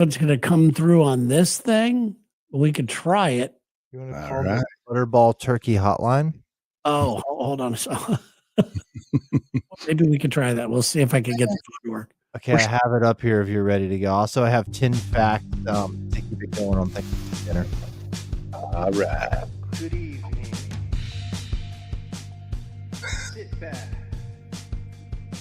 It's going to come through on this thing. We could try it. You want to call the Butterball Turkey Hotline? Oh, hold on a second. Maybe we could try that. We'll see if I can get the phone to work. Okay, I have it up here if you're ready to go. Also, I have 10 facts to keep it going on Thanksgiving dinner. All right. Good evening. Sit back.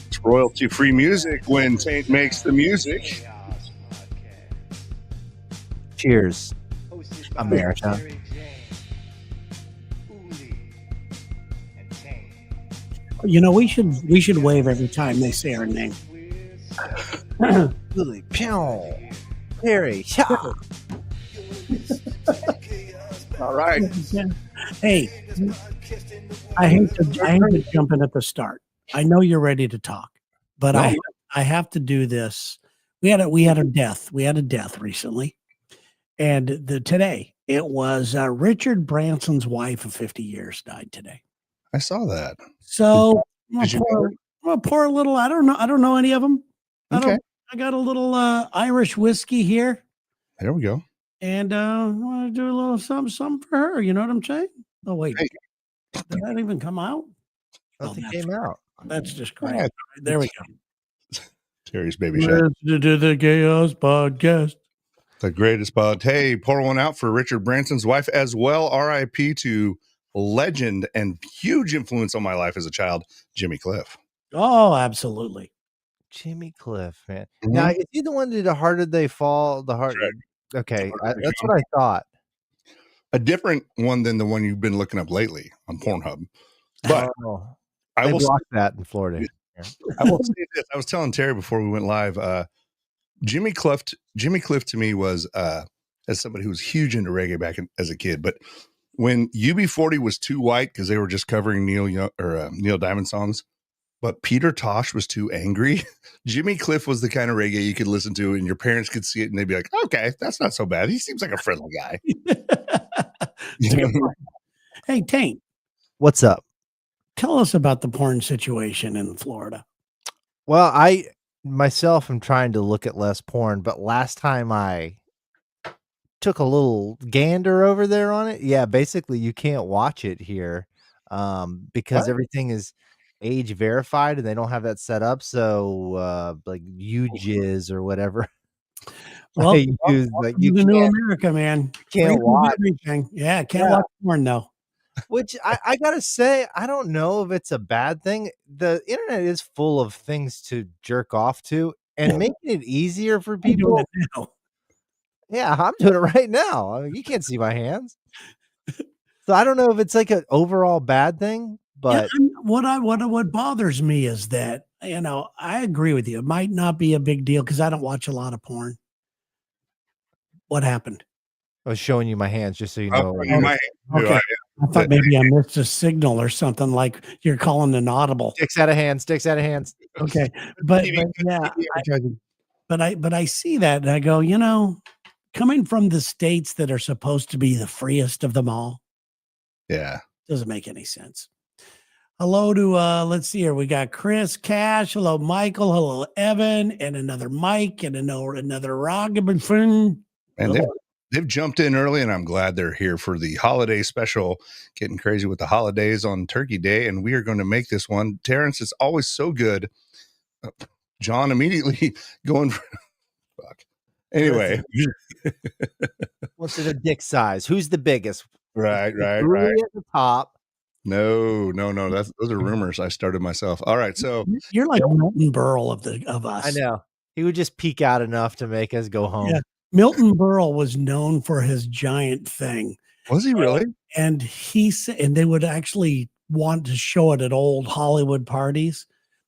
It's royalty-free music when Taint makes the music. Chaos Podcast. Cheers, Hosted by America. Taint, Uli, and Taint. You know, we should wave every time they say our name. Lily, Pew, Perry, Shaw. All right. Hey, I hate to jump in at the start. I know you're ready to talk, but No. I have to do this. We had a death. We had a death recently, and today it was Richard Branson's wife of 50 years died today. I saw that. So Did you know I'm gonna pour a little. I don't know any of them. Okay. I got a little Irish whiskey here, There we go. and I want to do a little something for her. You know what I'm saying? Oh wait, Hey. did that even come out? Nothing that's came out. That's just great. Yeah. There we go. Terry's baby shot. Listen to the Chaos Podcast. The greatest pod. Hey, pour one out for Richard Branson's wife as well. R.I.P. to legend and huge influence on my life as a child, Jimmy Cliff. Oh, absolutely. Jimmy Cliff, man. Mhm. Now, is he the one that did the Harder They Fall? The heart. Correct. Okay, Harder They that's Fall. what I thought. A different one than the one you've been looking up lately on Pornhub. But Oh, I they will blocked that in Florida. I will say this. I was telling Terry before we went live, Jimmy Cliff to me was, as somebody who was huge into reggae back as a kid, but when UB40 was too white because they were just covering Neil Diamond songs, but Peter Tosh was too angry, Jimmy Cliff was the kind of reggae you could listen to and your parents could see it and they'd be like, okay, that's not so bad. He seems like a friendly guy. That's a good point. Hey, Taint, What's up? tell us about the porn situation in Florida. Well, I myself am trying to look at less porn, but last time I took a little gander over there on it, yeah, basically you can't watch it here because What? everything is age verified and they don't have that set up. So like UJIS or whatever. Well, I use, like, you the new can't, America, man. can't Freedom of watch. everything. Yeah, can't Yeah. watch porn though. Which I gotta say, I don't know if it's a bad thing. The internet is full of things to jerk off to, and making it easier for I'm doing people. it now. Yeah, I'm doing it right now. I mean, you can't see my hands. So I don't know if it's like an overall bad thing, but What bothers me is that, you know, I agree with you. It might not be a big deal because I don't watch a lot of porn. What happened? I was showing you my hands just so you know. Okay. I thought maybe I missed a signal or something, like you're calling an audible. Sticks out of hands, sticks out of hands. Okay. But yeah, but I see that and I go, you know, coming from the states that are supposed to be the freest of them all, Yeah. doesn't make any sense. Hello to let's see here. We got Chris Cash. Hello, Michael. Hello, Evan, and another Mike, and another Robinson. And they've jumped in early, and I'm glad they're here for the holiday special, getting crazy with the holidays on Turkey Day. And we are going to make this one. Terrence, it's always so good. John immediately going for fuck. Anyway. What's it a dick size? Who's the biggest? Right. Really at the top. No. Those are rumors I started myself. All right. So You're like Milton Berle of us. I know. He would just peek out enough to make us go home. Yeah. Milton Berle was known for his giant thing. was he really? And he said, and they would actually want to show it at old Hollywood parties,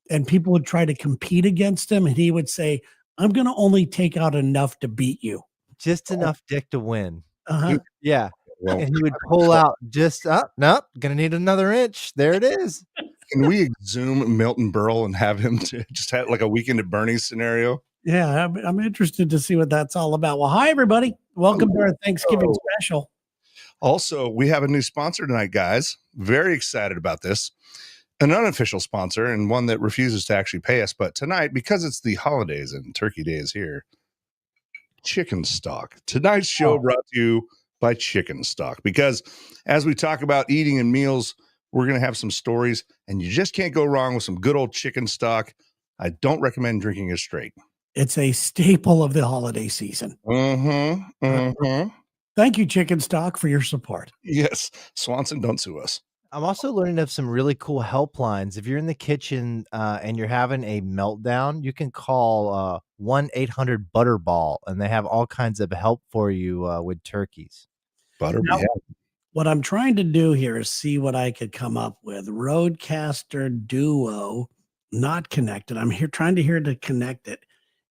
and people would try to compete against him. And he would say, I'm going to only take out enough to beat you. Just enough dick to win. Uh-huh. Yeah. Well, And he would pull out just up. Nope. Gonna need another inch. There it is. can we exhume Milton Berle and have him to just have like a Weekend at Bernie's scenario? Yeah, I'm interested to see what that's all about. Well, hi, everybody. Welcome to our Thanksgiving special. Also, we have a new sponsor tonight, guys. Very excited about this. An unofficial sponsor and one that refuses to actually pay us. But tonight, because it's the holidays and Turkey Day is here, chicken stock. Tonight's show brought to you by chicken stock, because as we talk about eating and meals, we're going to have some stories, and you just can't go wrong with some good old chicken stock. I don't recommend drinking it straight. It's a staple of the holiday season. Thank you, Chicken Stock, for your support. Yes. Swanson, don't sue us. I'm also learning of some really cool helplines. If you're in the kitchen and you're having a meltdown, you can call 1-800-BUTTERBALL, and they have all kinds of help for you with turkeys. Butter. Now, Yeah. what I'm trying to do here is see what I could come up with. Roadcaster Duo, not connected. I'm here trying to hear to connect it.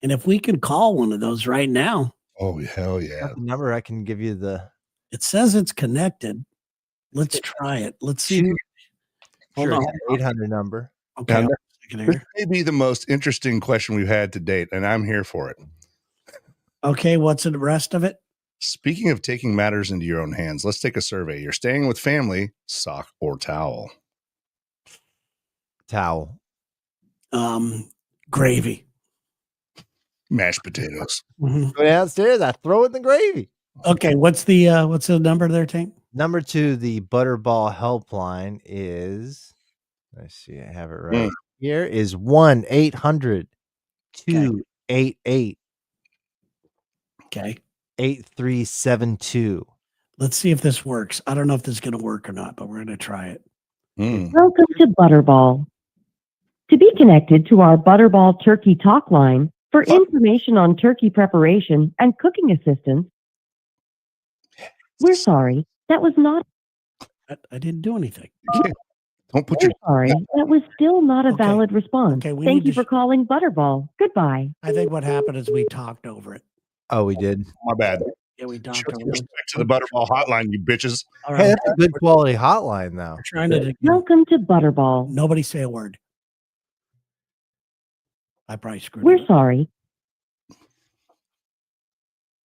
And if we can call one of those right now, Oh, hell yeah. Got the number, I can give you the. it says it's connected. Let's try it. Let's see. Hold Sure, on. 800 number. Okay. Now, hold on a second this here. may be the most interesting question we've had to date, and I'm here for it. Okay. What's the rest of it? Speaking of taking matters into your own hands, let's take a survey. You're staying with family, sock or towel? Towel. Gravy. Mashed potatoes. Mhm. Go downstairs, I throw in the gravy. Okay. What's the number there, Tank? Number 2, the Butterball helpline is, let's see, I have it right here, is 1-800-288-8372. Okay. Let's see if this works. I don't know if this is going to work or not, but we're going to try it. Welcome to Butterball. To be connected to our Butterball Turkey Talk line for information on turkey preparation and cooking assistance, we're sorry, that was not. I didn't do anything. Don't put We're your. sorry, that was still not a Okay. valid response. Okay, we Thank need you to for calling Butterball. Goodbye. I think what happened is we talked over it. Oh, we did. My bad. Yeah, we Show talked some over it. respect to the Butterball hotline, you bitches. All Hey, right. that's a good quality hotline, though. We're trying to Welcome to Butterball. nobody say a word. I probably screwed We're it up. sorry.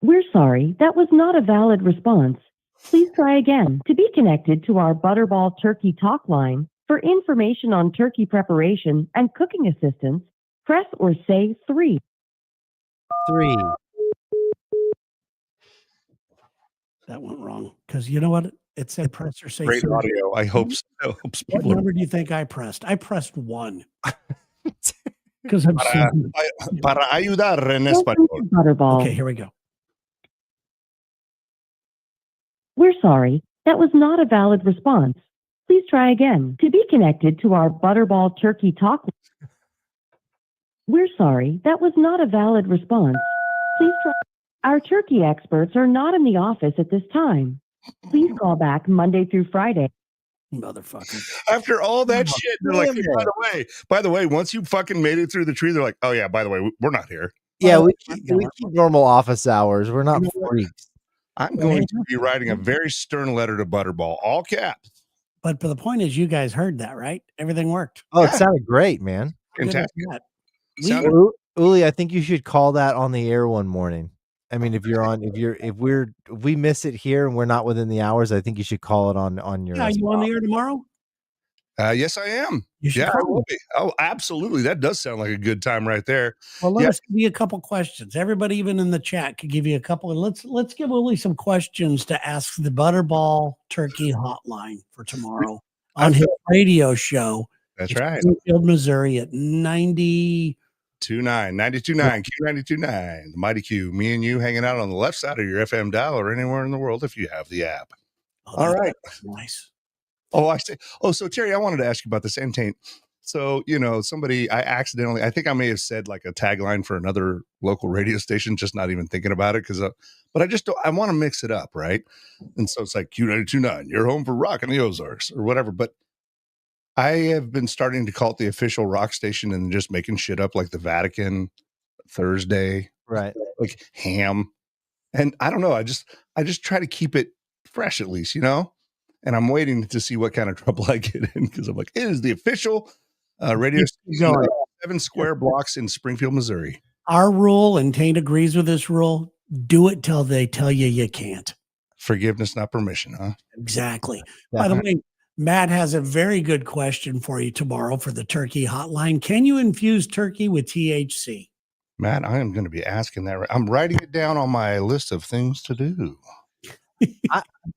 We're sorry, that was not a valid response. Please try again. To be connected to our Butterball Turkey Talk line for information on turkey preparation and cooking assistance, press or say 3. 3. That went wrong. Because you know what? It said press or say Great three. audio. I hope so. Helps What people. number do you think I pressed? I pressed 1. Because I'm Para, so para ayudar en Welcome español. to Butterball. okay, here we go. We're sorry, that was not a valid response. Please try again. To be connected to our Butterball Turkey Talk. We're sorry, that was not a valid response. Please try. Our turkey experts are not in the office at this time. Please call back Monday through Friday. Motherfucker. After all that Oh, shit, they're like, damn hey, by the way, once you fucking made it through the tree, they're like, oh yeah, by the way, we're not here. Yeah, Well, we keep normal office hours. We're not You know what? freaks. I'm Well, going hey, to be writing a very stern letter to Butterball, all caps. But the point is, you guys heard that, right? Everything worked. Oh, it Yeah. sounded great, man. How good is Fantastic. that? Sounded- Uli, I think you should call that on the air one morning. I mean, if we miss it here and we're not within the hours, I think you should call it on your. Yeah, you on the air tomorrow? Yes, I am. You should Yeah, I call will me. be. Oh, absolutely. That does sound like a good time right there. Well, let Yeah. us give you a couple questions. Everybody, even in the chat, could give you a couple. Let's give Uli some questions to ask the Butterball Turkey Hotline for tomorrow on his radio show. That's in right. Springfield, Missouri at 92.9. 92.9, Q92.9, the Mighty Q. Me and you hanging out on the left side of your FM dial or anywhere in the world if you have the app. Oh, All right. that's nice. Oh, I see. Oh, so Terry, I wanted to ask you about this and Taint. So, somebody, I think I may have said like a tagline for another local radio station, just not even thinking about it. But I want to mix it up. Right. And so it's like Q92.9, you're home for rock in the Ozarks or whatever. But I have been starting to call it the official rock station and just making shit up like the Vatican, Thursday, Right. like ham. And I don't know. I just try to keep it fresh at least, and I'm waiting to see what kind of trouble I get in because I'm like, it is the official radio Keep station going. of 7 square blocks in Springfield, Missouri. Our rule, and Taint agrees with this rule: do it till they tell you can't. Forgiveness, not permission, huh? Exactly. By the way, Matt has a very good question for you tomorrow for the turkey hotline. Can you infuse turkey with THC? Matt, I am going to be asking that. I'm writing it down on my list of things to do.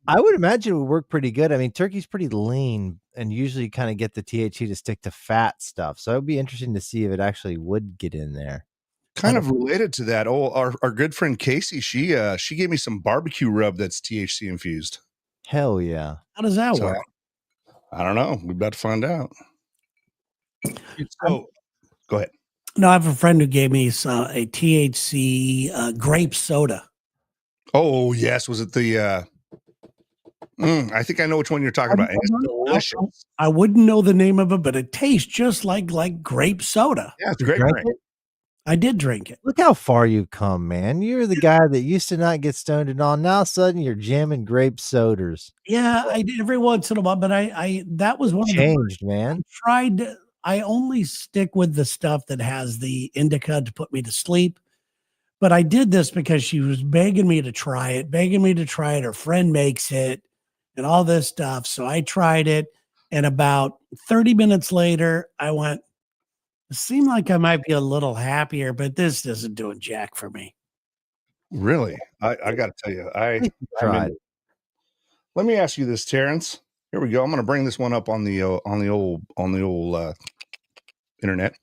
I would imagine it would work pretty good. I mean, turkey's pretty lean, and usually you kind of get the THC to stick to fat stuff. So it would be interesting to see if it actually would get in there. Kind of related to that. Oh, our good friend Casey, she gave me some barbecue rub that's THC infused. Hell yeah. How does that So, work? I don't know. We're about to find out. So, go ahead. No, I have a friend who gave me a THC grape soda. Oh, yes. Was it the I think I know which one you're talking about. And it's delicious. I wouldn't know the name of it, but it tastes just like grape soda. Yeah, it's a great Drank drink. it? I did drink it. Look how far you've come, man. You're the guy that used to not get stoned at all. Now all of a sudden you're jamming grape sodas. Yeah, I did every once in a while, but I that was one of the Changed, man. I only stick with the stuff that has the indica to put me to sleep. But I did this because she was begging me to try it. Her friend makes it and all this stuff. So I tried it. And about 30 minutes later, I went, it seemed like I might be a little happier, but this isn't doing jack for me. Really? I got to tell you, Tried. Let me ask you this, Terrence. Here we go. I'm going to bring this one up on the old internet.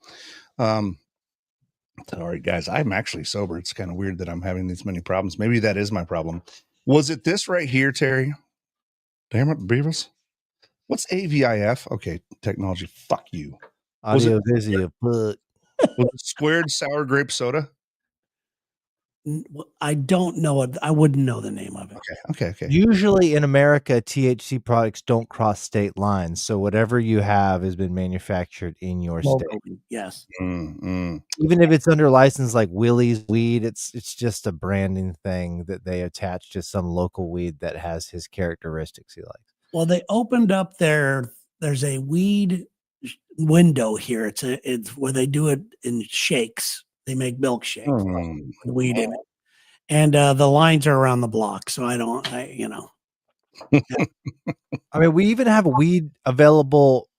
Sorry, guys. I'm actually sober. It's kind of weird that I'm having these many problems. Maybe that is my problem. Was it this right here, Terry? Damn it, Beavis. What's AVIF? Okay, technology. Fuck you. Audio visual. Was it squared sour grape soda? I don't know it. I wouldn't know the name of it. Okay. Usually in America, THC products don't cross state lines. So whatever you have has been manufactured in your state. Locally, yes. Even if it's under license like Willie's weed, it's just a branding thing that they attach to some local weed that has his characteristics he likes. Well, they opened up there's a weed window here. It's where they do it in shakes. They make milkshakes with weed in it. And the lines are around the block. So I mean, we even have weed available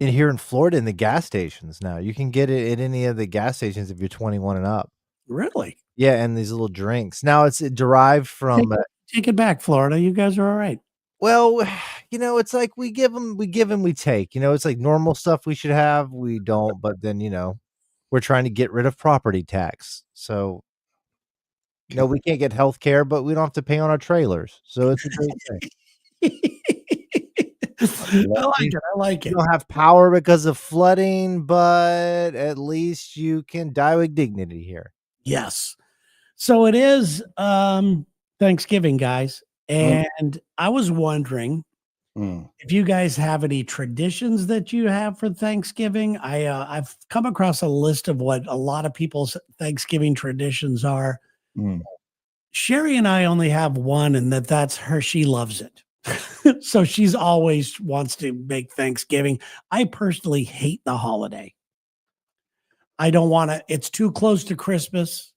here in Florida in the gas stations now. You can get it at any of the gas stations if you're 21 and up. Really? Yeah, and these little drinks. Now it's derived from take it back, Florida. You guys are all right. Well, it's like we give them, we take. It's like normal stuff we should have, we don't. But then we're trying to get rid of property tax, so we can't get health care, but we don't have to pay on our trailers. So it's a great thing. I like it. You don't have power because of flooding, but at least you can die with dignity here. Yes. So it is Thanksgiving, guys. And I was wondering if you guys have any traditions that you have for Thanksgiving. I've come across a list of what a lot of people's Thanksgiving traditions are. Sherry and I only have one, and that's her. She loves it. So she's always wants to make Thanksgiving. I personally hate the holiday. I don't want to, it's too close to Christmas.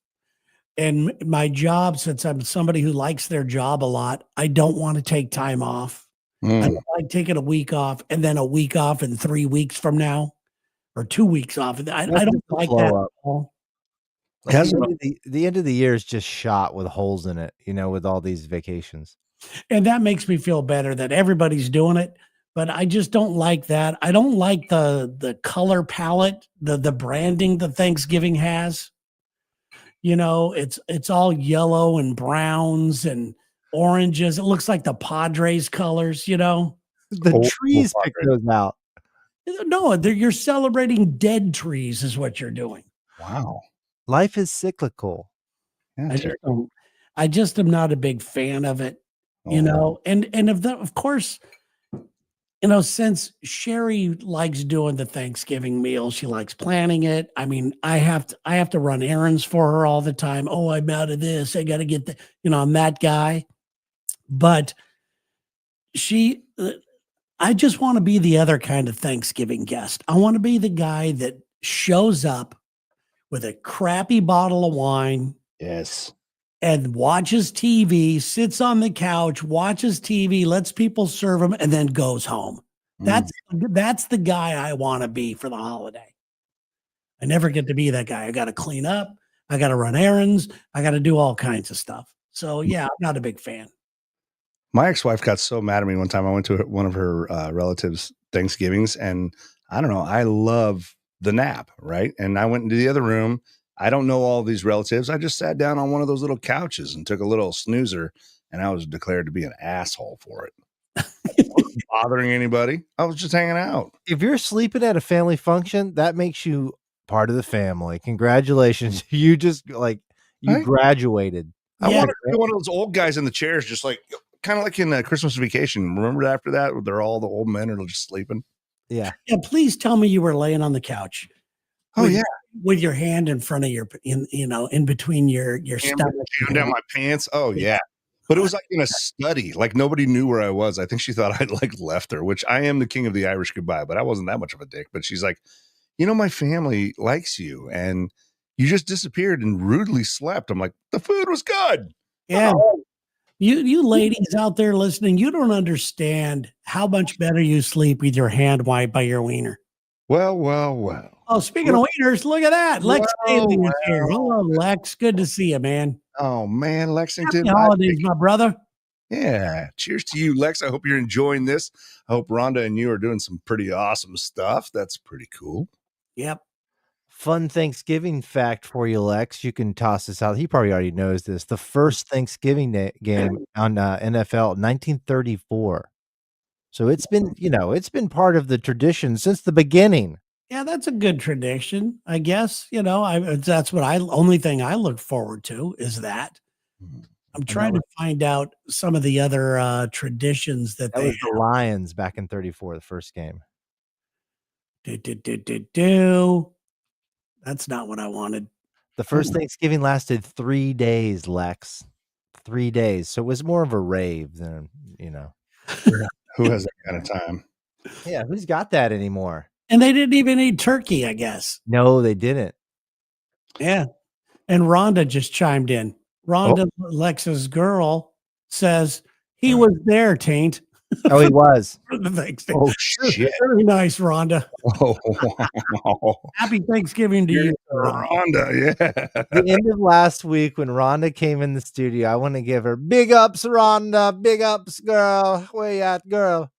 And my job, since I'm somebody who likes their job a lot, I don't want to take time off. I don't like taking a week off and then a week off in 3 weeks from now or 2 weeks off. I don't like that at all. The end of the year is just shot with holes in it, with all these vacations. And that makes me feel better that everybody's doing it. But I just don't like that. I don't like the color palette, the branding that Thanksgiving has. It's all yellow and browns and oranges. It looks like the Padres colors, The trees pick those out. No, you're celebrating dead trees is what you're doing. Wow. Life is cyclical. Yeah, I just am not a big fan of it, and of course, since Sherry likes doing the Thanksgiving meal, she likes planning it. I mean, I have to run errands for her all the time. Oh, I'm out of this. I got to get I'm that guy. But I just want to be the other kind of Thanksgiving guest. I want to be the guy that shows up with a crappy bottle of wine. Yes. And watches TV, sits on the couch, watches TV, lets people serve him, and then goes home. That's the guy I want to be for the holiday. I never get to be that guy. I got to clean up. I got to run errands. I got to do all kinds of stuff. So yeah, I'm not a big fan. My ex-wife got so mad at me one time. I went to one of her relatives' Thanksgivings, and I don't know. I love the nap, right? And I went into the other room. I don't know all these relatives. I just sat down on one of those little couches and took a little snoozer, and I was declared to be an asshole for it. I wasn't bothering anybody. I was just hanging out. If you're sleeping at a family function, that makes you part of the family. Congratulations. You just like you Right? graduated. I Yeah. wanted to be one of those old guys in the chairs, just like kind of like in Christmas Vacation. Remember after that, where they're all the old men are just sleeping? Yeah. Yeah, please tell me you were laying on the couch. Oh with, yeah, with your hand in front of in between your stomach. Down, down my pants. Oh yeah. But it was like in a study. Like nobody knew where I was. I think she thought I'd like left her, which I am the king of the Irish goodbye, but I wasn't that much of a dick. But she's like, my family likes you and you just disappeared and rudely slept. I'm like, the food was good. Yeah. You ladies out there listening, you don't understand how much better you sleep with your hand wiped by your wiener. Well. Oh, speaking of wieners, look at that. Lex Well, Daly is here. Hello, Lex. Good to see you, man. Oh man, Lexington. Happy holidays, my brother. Yeah. Cheers to you, Lex. I hope you're enjoying this. I hope Rhonda and you are doing some pretty awesome stuff. That's pretty cool. Yep. Fun Thanksgiving fact for you, Lex. You can toss this out. He probably already knows this. The first Thanksgiving game on NFL, 1934. So it's been, it's been part of the tradition since the beginning. Yeah, that's a good tradition, I guess. That's what only thing I look forward to is that. I'm trying to find out some of the other traditions that That they was the Lions back in 34, the first game. do. That's not what I wanted. The first Thanksgiving lasted 3 days, Lex. 3 days. So it was more of a rave than, Who has that kind of time? Yeah, who's got that anymore? And they didn't even eat turkey, I guess. No, they didn't. Yeah. And Rhonda just chimed in. Rhonda, Lex's girl, says he was there, Taint. Oh, he was. For the Thanksgiving. Oh shit. Very nice, Rhonda. Oh wow. Happy Thanksgiving to you, Rhonda. Rhonda, yeah. The end of last week when Rhonda came in the studio, I want to give her big ups, Rhonda. Big ups, girl. Where you at, girl?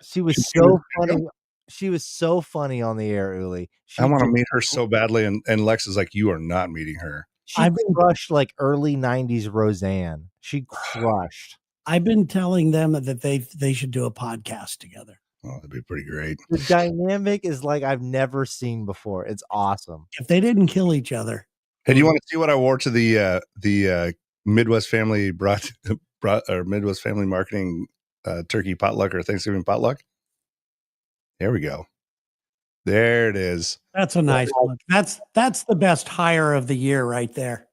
She was so funny. She was so funny on the air, Uli. I want to meet her so badly, and Lex is like, you are not meeting her. She crushed like early 90s Roseanne. She crushed. I've been telling them that they should do a podcast together. Oh, that'd be pretty great. The dynamic is like I've never seen before. It's awesome. If they didn't kill each other. Hey, do you want to see what I wore to the Midwest Family brought or Midwest Family Marketing turkey potluck or Thanksgiving potluck? There we go. There it is. That's a nice look. That's the best hire of the year right there.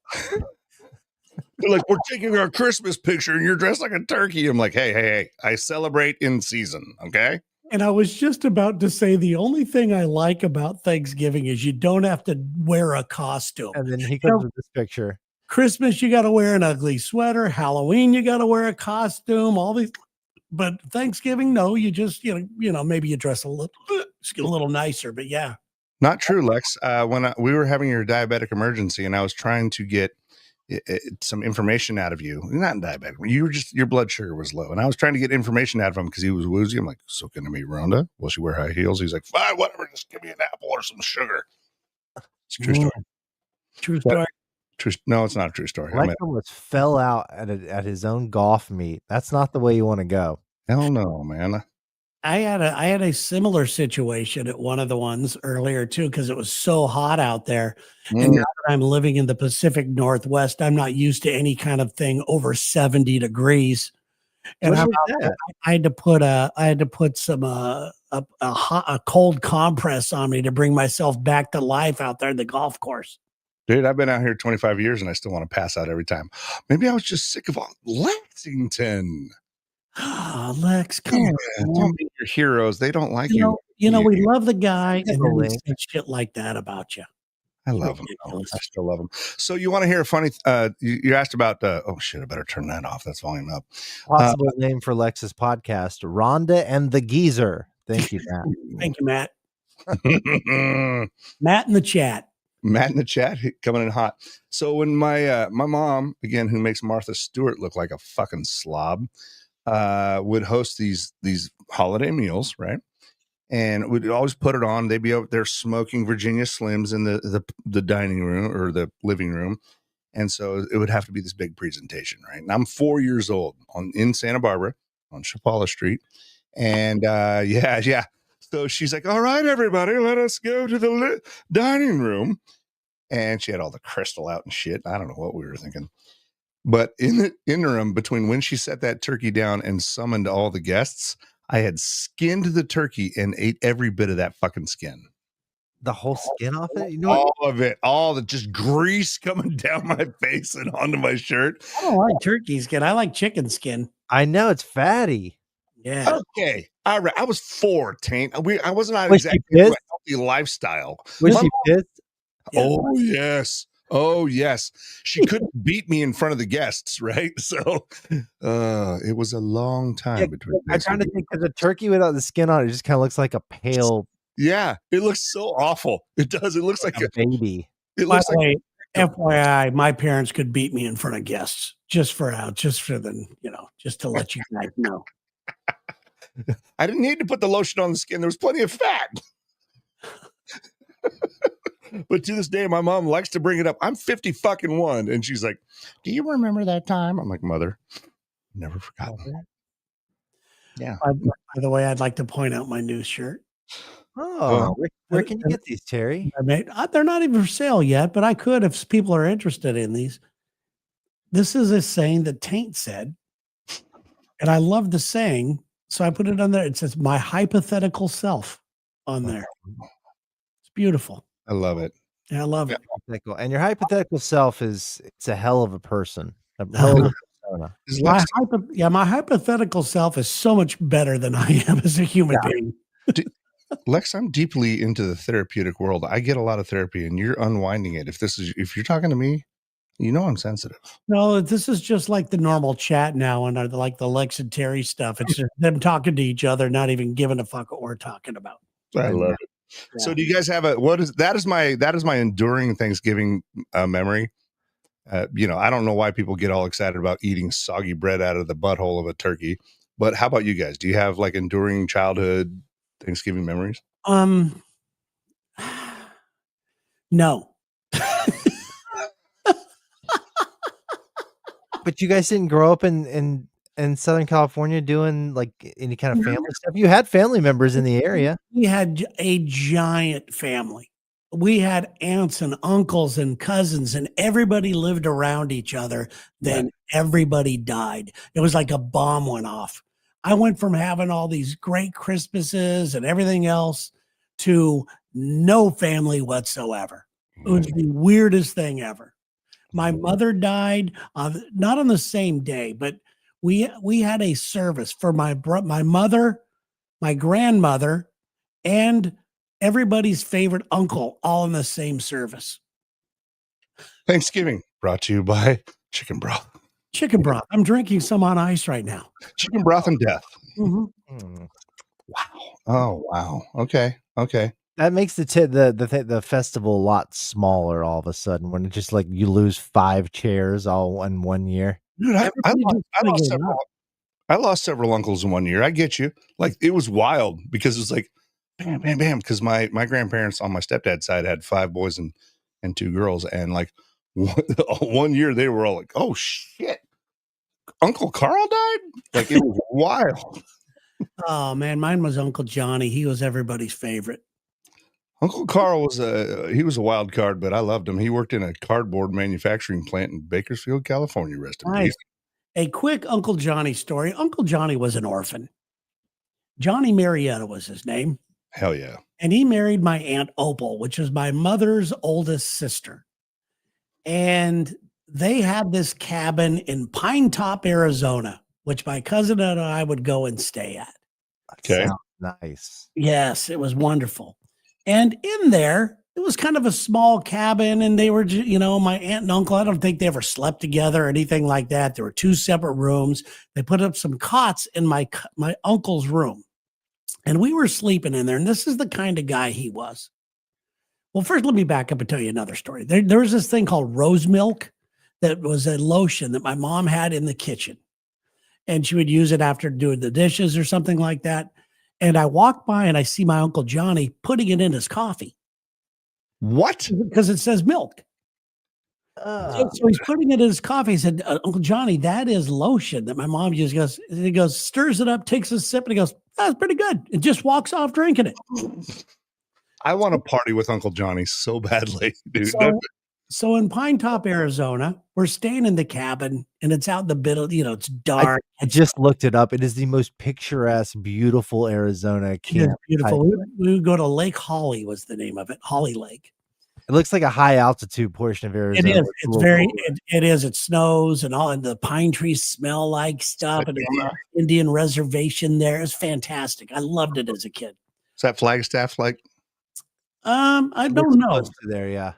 They're like, we're taking our Christmas picture and you're dressed like a turkey. I'm like, hey, I celebrate in season. Okay. And I was just about to say the only thing I like about Thanksgiving is you don't have to wear a costume. And then he comes with this picture. Christmas, you got to wear an ugly sweater. Halloween, you got to wear a costume. All these, but Thanksgiving, no, you just maybe you dress a little nicer. But yeah, not true, Lex. When we were having your diabetic emergency, and I was trying to get some information out of you, not diabetic. You were just your blood sugar was low, and I was trying to get information out of him because he was woozy. I'm like, so can I meet Rhonda? Will she wear high heels? He's like, fine, whatever. Just give me an apple or some sugar. It's a true story. True story. No, it's not a true story. Lex almost fell out at his own golf meet. That's not the way you want to go. Hell no, man. I had a similar situation at one of the ones earlier too, because it was so hot out there. And now that I'm living in the Pacific Northwest, I'm not used to any kind of thing over 70 degrees. And I had to put some a cold compress on me to bring myself back to life out there at the golf course. Dude, I've been out here 25 years and I still want to pass out every time. Maybe I was just sick of all Lexington. Oh, Lex, come on. Don't be your heroes. They don't like you. We love the guy and then we say shit like that about you. I love him. I still love him. So you want to hear a funny, you asked about, oh shit, I better turn that off. That's volume up. Possible name for Lex's podcast, Rhonda and the Geezer. Thank you, Matt. Thank you, Matt. Matt in the chat. Matt in the chat coming in hot. So when my mom, again, who makes Martha Stewart look like a fucking slob, would host these holiday meals, right? And we'd always put it on. They'd be over there smoking Virginia Slims in the dining room or the living room. And so it would have to be this big presentation, right? And I'm 4 years old in Santa Barbara on Chapala Street. And yeah. So she's like, all right, everybody, let us go to the dining room. And she had all the crystal out and shit. I don't know what we were thinking. But in the interim between when she set that turkey down and summoned all the guests, I had skinned the turkey and ate every bit of that fucking skin. The whole skin off it? You know what? All of it, all the just grease coming down my face and onto my shirt. I don't like turkey skin. I like chicken skin. I know it's fatty. Yeah. Okay. All right. I was 4, Taint. I was not Was she exactly into a pissed? healthy lifestyle. Was My she pissed? Yeah. Oh, yes. Oh, yes. She couldn't beat me in front of the guests, right? So it was a long time Yeah, between. I'm trying to think because a turkey without the skin on it just kind of looks like a pale Yeah, it looks so awful. It does. It looks like a baby. it By looks the like way, FYI, my parents could beat me in front of guests just for the, just to let you guys know. I didn't need to put the lotion on the skin. There was plenty of fat. But to this day, my mom likes to bring it up. I'm 50 fucking 1. And she's like, do you remember that time? I'm like, mother, never forgotten. Yeah. By the way, I'd like to point out my new shirt. Oh, where can you get these, Terry? They're not even for sale yet, but I could if people are interested in these. This is a saying that Taint said, and I love the saying, so I put it on there. It says, my hypothetical self on there. It's beautiful. I love it. Yeah, I love it. Hypothetical. And your hypothetical self it's a hell of a person. A hell of a persona. My hypothetical self is so much better than I am as a human being. Lex, I'm deeply into the therapeutic world. I get a lot of therapy and you're unwinding it. If you're talking to me, I'm sensitive. No, this is just like the normal chat now, and like the Lex and Terry stuff. It's just them talking to each other, not even giving a fuck what we're talking about. I love it. Yeah. So do you guys have that is my enduring Thanksgiving memory. I don't know why people get all excited about eating soggy bread out of the butthole of a turkey, but how about you guys? Do you have like enduring childhood Thanksgiving memories? No. But you guys didn't grow up in Southern California doing like any kind of family stuff. You had family members in the area. We had a giant family. We had aunts and uncles and cousins, and everybody lived around each other. Then everybody died. It was like a bomb went off. I went from having all these great Christmases and everything else to no family whatsoever. It was the weirdest thing ever. My mother died not on the same day, but we had a service for my mother, my grandmother, and everybody's favorite uncle all in the same service. Thanksgiving brought to you by chicken broth. Chicken broth. I'm drinking some on ice right now. Chicken broth and death. Mm-hmm. Wow. Oh, wow. Okay. That makes the festival a lot smaller all of a sudden when it's just like you lose 5 chairs all in 1 year. Dude, I lost several uncles in 1 year. I get you. Like it was wild because it was like bam, bam, bam. Because my grandparents on my stepdad's side had 5 boys and 2 girls, and like 1 year they were all like, "Oh shit, Uncle Carl died!" Like it was wild. Oh man, mine was Uncle Johnny. He was everybody's favorite. Uncle Carl was he was a wild card, but I loved him. He worked in a cardboard manufacturing plant in Bakersfield, California. Rest in peace. A quick Uncle Johnny story. Uncle Johnny was an orphan. Johnny Marietta was his name. Hell yeah. And he married my Aunt Opal, which is my mother's oldest sister. And they had this cabin in Pine Top, Arizona, which my cousin and I would go and stay at. Okay. Sounds nice. Yes, it was wonderful. And in there, it was kind of a small cabin, and they were, my aunt and uncle, I don't think they ever slept together or anything like that. There were 2 separate rooms. They put up some cots in my uncle's room, and we were sleeping in there. And this is the kind of guy he was. Well, first, let me back up and tell you another story. There was this thing called rose milk that was a lotion that my mom had in the kitchen, and she would use it after doing the dishes or something like that. And I walk by and I see my Uncle Johnny putting it in his coffee What? because it says milk. So he's putting it in his coffee. He said, Uncle Johnny, that is lotion that my mom just goes, he goes, stirs it up, takes a sip, and he goes, that's pretty good. And just walks off drinking it. I want to party with Uncle Johnny so badly, dude. So in Pine Top, Arizona, we're staying in the cabin and it's out in the middle, it's dark. I just looked it up. It is the most picturesque, beautiful Arizona It is camp. beautiful. We would go to Lake Holly was the name of it, Holly Lake. It looks like a high altitude portion of Arizona. It is. It's very. It is. It snows and all, and the pine trees smell like stuff. And the Indian reservation there is fantastic. I loved it as a kid. Is that Flagstaff like? I don't know. There, yeah.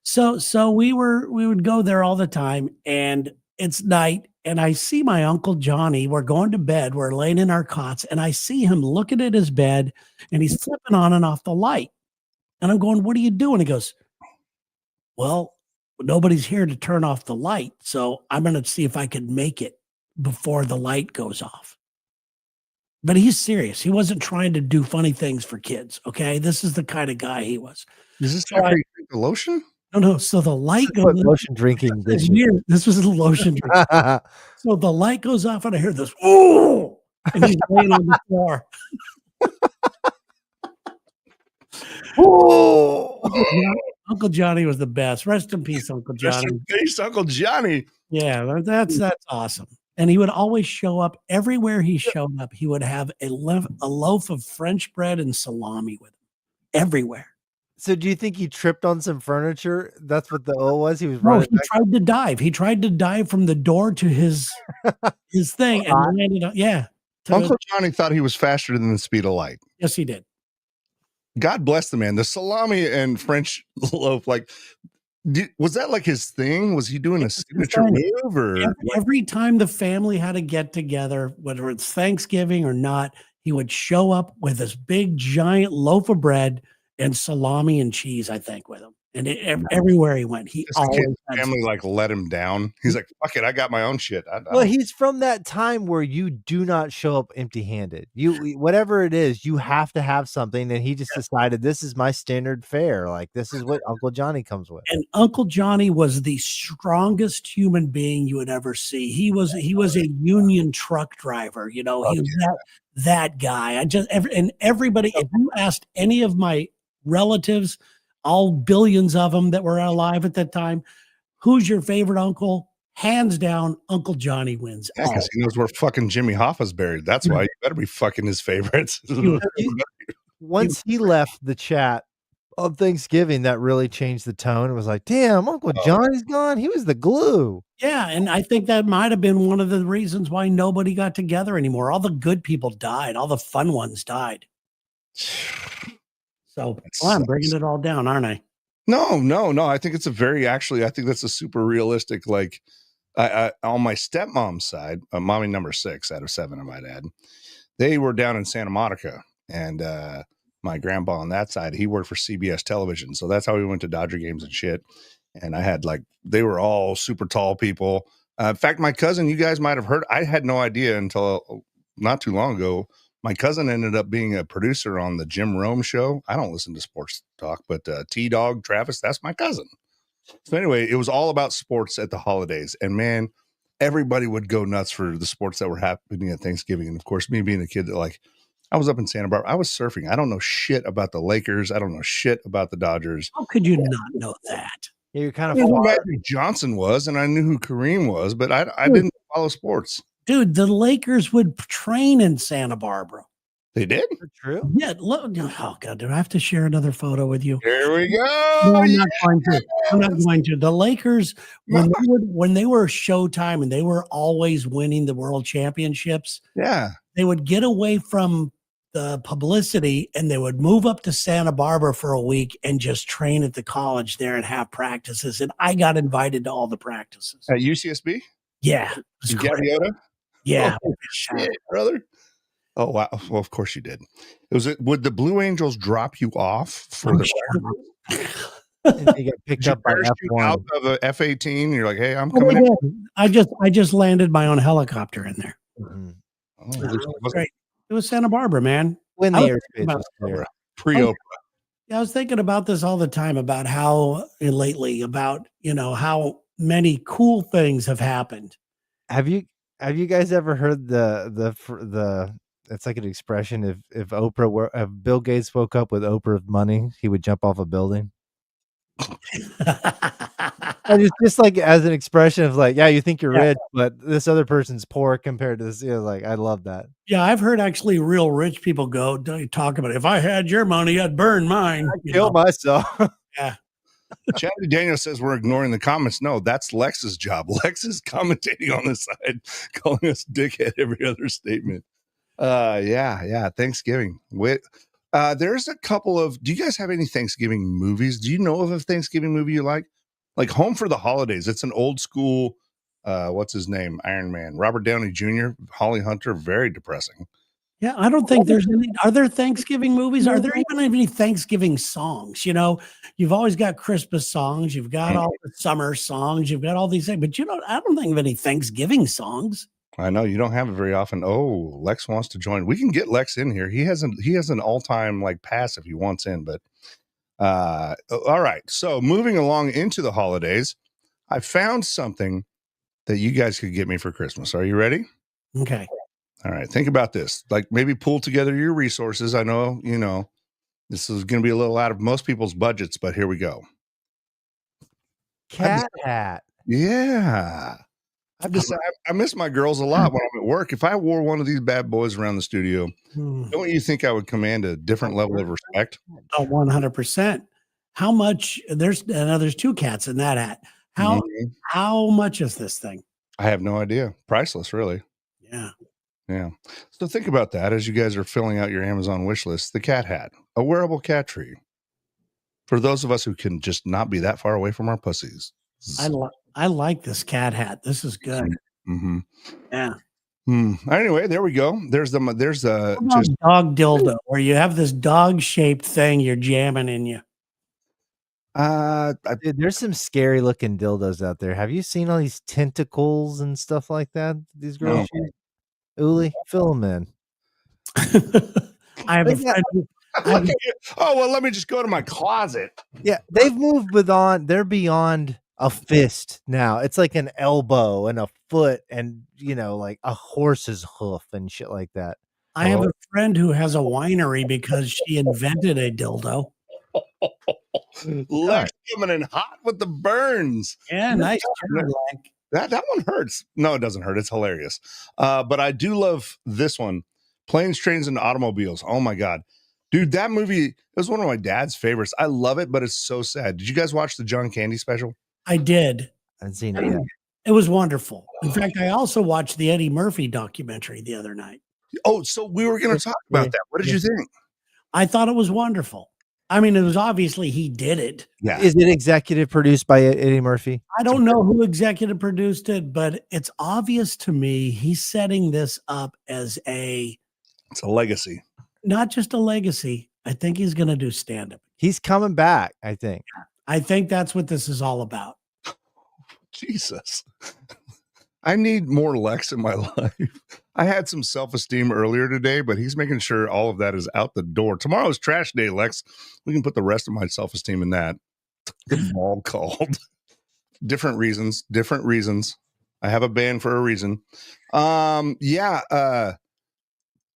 So we would go there all the time, and it's night, and I see my Uncle Johnny. We're going to bed. We're laying in our cots, and I see him looking at his bed, and he's flipping on and off the light. And I'm going, "What are you doing?" He goes, "Well, nobody's here to turn off the light, so I'm going to see if I can make it before the light goes off." But he's serious. He wasn't trying to do funny things for kids. Okay, this is the kind of guy he was. Is this after you drink the lotion? No. So the light goes. Lotion drinking. This was a lotion drink. So the light goes off, and I hear this. Oh, and he's laying on the floor. Oh, Uncle Johnny was the best. Rest in peace, Uncle Johnny. Rest in peace, Uncle Johnny. Yeah, that's awesome. And he would always show up everywhere he showed up. He would have a loaf of French bread and salami with him everywhere. So do you think he tripped on some furniture? That's what the O was? He was No, running he back? tried to dive. He tried to dive from the door to his thing and landed on, yeah. Uncle Johnny thought he was faster than the speed of light. Yes, he did. God bless the man. The salami and French loaf, like, was that like his thing? Was he doing a signature move? Or every time the family had a get together, whether it's Thanksgiving or not, he would show up with this big giant loaf of bread and salami and cheese, I think, with him. And everywhere he went, he always had family like let him down. He's like, "Fuck it, I got my own shit." Well, he's from that time where you do not show up empty-handed. Whatever it is, you have to have something. And he just decided this is my standard fare. Like this is what Uncle Johnny comes with. And Uncle Johnny was the strongest human being you would ever see. He was a union truck driver. He was that guy. Everybody. If you asked any of my relatives, all billions of them that were alive at that time, who's your favorite uncle? Hands down, Uncle Johnny wins. Yeah, because he knows where fucking Jimmy Hoffa's buried. That's why you better be fucking his favorites. Once he left the chat of Thanksgiving, that really changed the tone. It was like, damn, Uncle Johnny's gone. He was the glue. Yeah, and I think that might have been one of the reasons why nobody got together anymore. All the good people died. All the fun ones died. So I'm bringing it all down, aren't I? No. I think it's I think that's a super realistic, like, on my stepmom's side, mommy number 6 out of 7, I might add, they were down in Santa Monica, and my grandpa on that side, he worked for CBS television. So that's how we went to Dodger games and shit. And I had they were all super tall people. In fact, my cousin, you guys might have heard, I had no idea until not too long ago. My cousin ended up being a producer on the Jim Rome show. I don't listen to sports talk, but T-Dog Travis, that's my cousin. So anyway, it was all about sports at the holidays. And man, everybody would go nuts for the sports that were happening at Thanksgiving. And of course, me being a kid that I was up in Santa Barbara, I was surfing. I don't know shit about the Lakers. I don't know shit about the Dodgers. How could you not know that? Yeah, you're kind I of knew who Magic Johnson was, and I knew who Kareem was, but I didn't follow sports. Dude, the Lakers would train in Santa Barbara. They did? True. Yeah. Look, oh God, do I have to share another photo with you? Here we go. No, I'm not going to. I'm not going to. The Lakers, when they were Showtime and they were always winning the world championships, yeah, they would get away from the publicity and they would move up to Santa Barbara for a week and just train at the college there and have practices. And I got invited to all the practices. At UCSB? Yeah. It was In great. Gaviota? Yeah. Oh, shit, brother. Oh, wow. Well, of course you did. Would the Blue Angels drop you off for the And he got Did picked you up by parachute out F1. of a F-18? You're like, hey, I'm Oh, coming I in. did. I just landed my own helicopter in there. Mhm. Oh, It at least it was wasn't great. It was Santa Barbara, man. When I the was thinking airspace about was clear. pre-Oprah. Yeah, I was thinking about this all the time about how lately about how many cool things have happened. Have you guys ever heard the it's like an expression, if Oprah were if Bill Gates woke up with Oprah's money, he would jump off a building? And it's just like as an expression of like, yeah, you think you're Yeah. rich, but this other person's poor compared to this. Like I love that. Yeah, I've heard actually real rich people talk about if I had your money, I'd burn mine. Kill myself. Yeah. Chadley Daniel says we're ignoring the comments. No, that's Lex's job. Lex is commentating on the side, calling us dickhead every other statement. Yeah. Thanksgiving. There's a couple of. Do you guys have any Thanksgiving movies? Do you know of a Thanksgiving movie you like? Like Home for the Holidays. It's an old school. What's his name? Iron Man. Robert Downey Jr. Holly Hunter. Very depressing. Yeah, I don't think there's any. Are there Thanksgiving movies? Are there even any Thanksgiving songs? You've always got Christmas songs, you've got all the summer songs, you've got all these things, but I don't think of any Thanksgiving songs. I know you don't have it very often. Oh, Lex wants to join. We can get Lex in here. He has an all-time like pass if he wants in, but all right. So moving along into the holidays, I found something that you guys could get me for Christmas. Are you ready? Okay. All right. Think about this. Like maybe pull together your resources. I know, this is going to be a little out of most people's budgets, but here we go. Cat hat. Yeah. I miss my girls a lot when I'm at work. If I wore one of these bad boys around the studio, don't you think I would command a different level of respect? Oh, 100%. How much? There's two cats in that hat. How much is this thing? I have no idea. Priceless, really. Yeah. So think about that as you guys are filling out your Amazon wish list. The cat hat, a wearable cat tree. For those of us who can just not be that far away from our pussies. I like this cat hat. This is good. Mm-hmm. Yeah. Anyway, there we go. There's just dog dildo where you have this dog shaped thing you're jamming in you. Dude, there's some scary looking dildos out there. Have you seen all these tentacles and stuff like that? These girls use? Uli, fill them in. I have a friend. Let me just go to my closet. Yeah, they've moved beyond. They're beyond a fist now. It's like an elbow and a foot, and like a horse's hoof and shit like that. I have a friend who has a winery because she invented a dildo. Lex coming in hot with the burns. Yeah, nice. That one hurts. No, it doesn't hurt. It's hilarious. But I do love this one. Planes, Trains, and Automobiles. Oh my God. Dude, that movie, it was one of my dad's favorites. I love it, but it's so sad. Did you guys watch the John Candy special? I did. I haven't seen it yet. It was wonderful. In fact, I also watched the Eddie Murphy documentary the other night. Oh, so we were going to talk about that. What did you think? I thought it was wonderful. I mean, it was obviously he did it. Yeah. Is it executive produced by Eddie Murphy? I don't know who executive produced it, but it's obvious to me he's setting this up as it's a legacy. Not just a legacy. I think he's going to do stand-up. He's coming back, I think. I think that's what this is all about. Jesus. I need more Lex in my life. I had some self-esteem earlier today, but he's making sure all of that is out the door. Tomorrow's trash day, Lex. We can put the rest of my self-esteem in that. Good ball called. Different reasons. I have a band for a reason.